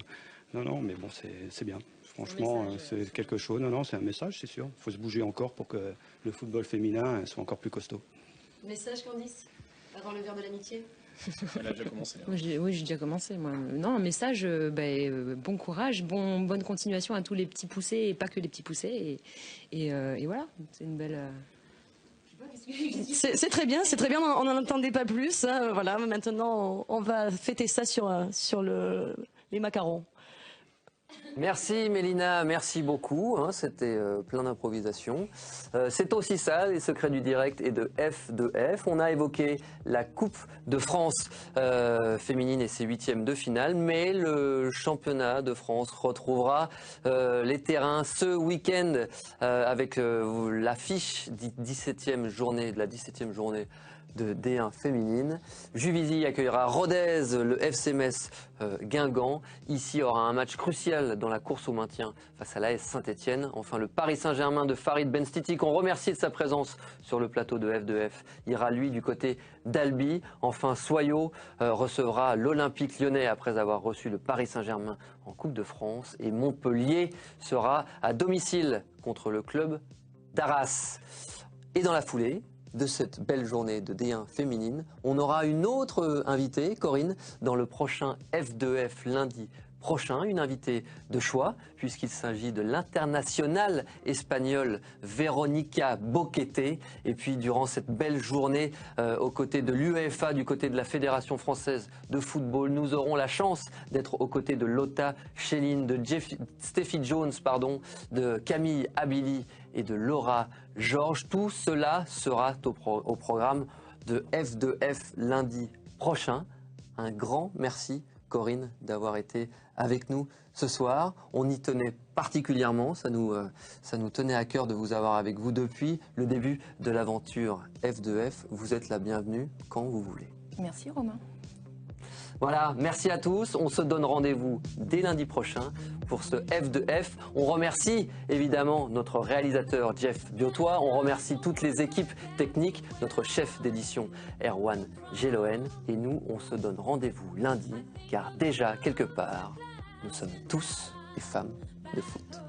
Speaker 9: Non, mais bon, c'est bien. Franchement, c'est quelque chose. Non, c'est un message, c'est sûr. Il faut se bouger encore pour que le football féminin soit encore plus costaud.
Speaker 17: Message, Candice, avant le verre de l'amitié.
Speaker 4: Elle a déjà commencé.
Speaker 5: Oui, j'ai déjà commencé. Moi. Non, un message, bon courage, bonne continuation à tous les petits poussés et pas que les petits poussés. Et voilà, c'est une belle...
Speaker 17: C'est très bien, on n'en entendait pas plus. Hein, voilà, maintenant on va fêter ça sur les macarons.
Speaker 1: Merci Mélina, merci beaucoup, hein, c'était plein d'improvisation. C'est aussi ça, les secrets du direct et de F2F. On a évoqué la Coupe de France féminine et ses 8e de finale, mais le championnat de France retrouvera les terrains ce week-end avec l'affiche de la 17e journée de D1 féminine. Juvisy accueillera Rodez, le FC Metz Guingamp. Ici aura un match crucial dans la course au maintien face à l'AS Saint-Etienne. Enfin, le Paris Saint-Germain de Farid Benstiti, qu'on remercie de sa présence sur le plateau de F2F, ira lui du côté d'Albi. Enfin, Soyaux recevra l'Olympique Lyonnais après avoir reçu le Paris Saint-Germain en Coupe de France. Et Montpellier sera à domicile contre le club d'Arras. Et dans la foulée de cette belle journée de D1 féminine, on aura une autre invitée, Corinne, dans le prochain F2F lundi prochain, une invitée de choix, puisqu'il s'agit de l'internationale espagnole Verónica Boquete. Et puis durant cette belle journée, aux côtés de l'UEFA, du côté de la Fédération française de football, nous aurons la chance d'être aux côtés de Lotta Schelin, de Steffi Jones, de Camille Abili et de Laura Georges. Tout cela sera au programme de F2F lundi prochain. Un grand merci, Corinne, d'avoir été avec nous ce soir. On y tenait particulièrement, ça nous tenait à cœur de vous avoir avec vous depuis le début de l'aventure F2F. Vous êtes la bienvenue quand vous voulez.
Speaker 3: Merci Romain.
Speaker 1: Voilà, merci à tous. On se donne rendez-vous dès lundi prochain pour ce F2F. On remercie évidemment notre réalisateur Jeff Biotois. On remercie toutes les équipes techniques, notre chef d'édition Erwan Geloen. Et nous, on se donne rendez-vous lundi, car déjà, quelque part, nous sommes tous des femmes de foot.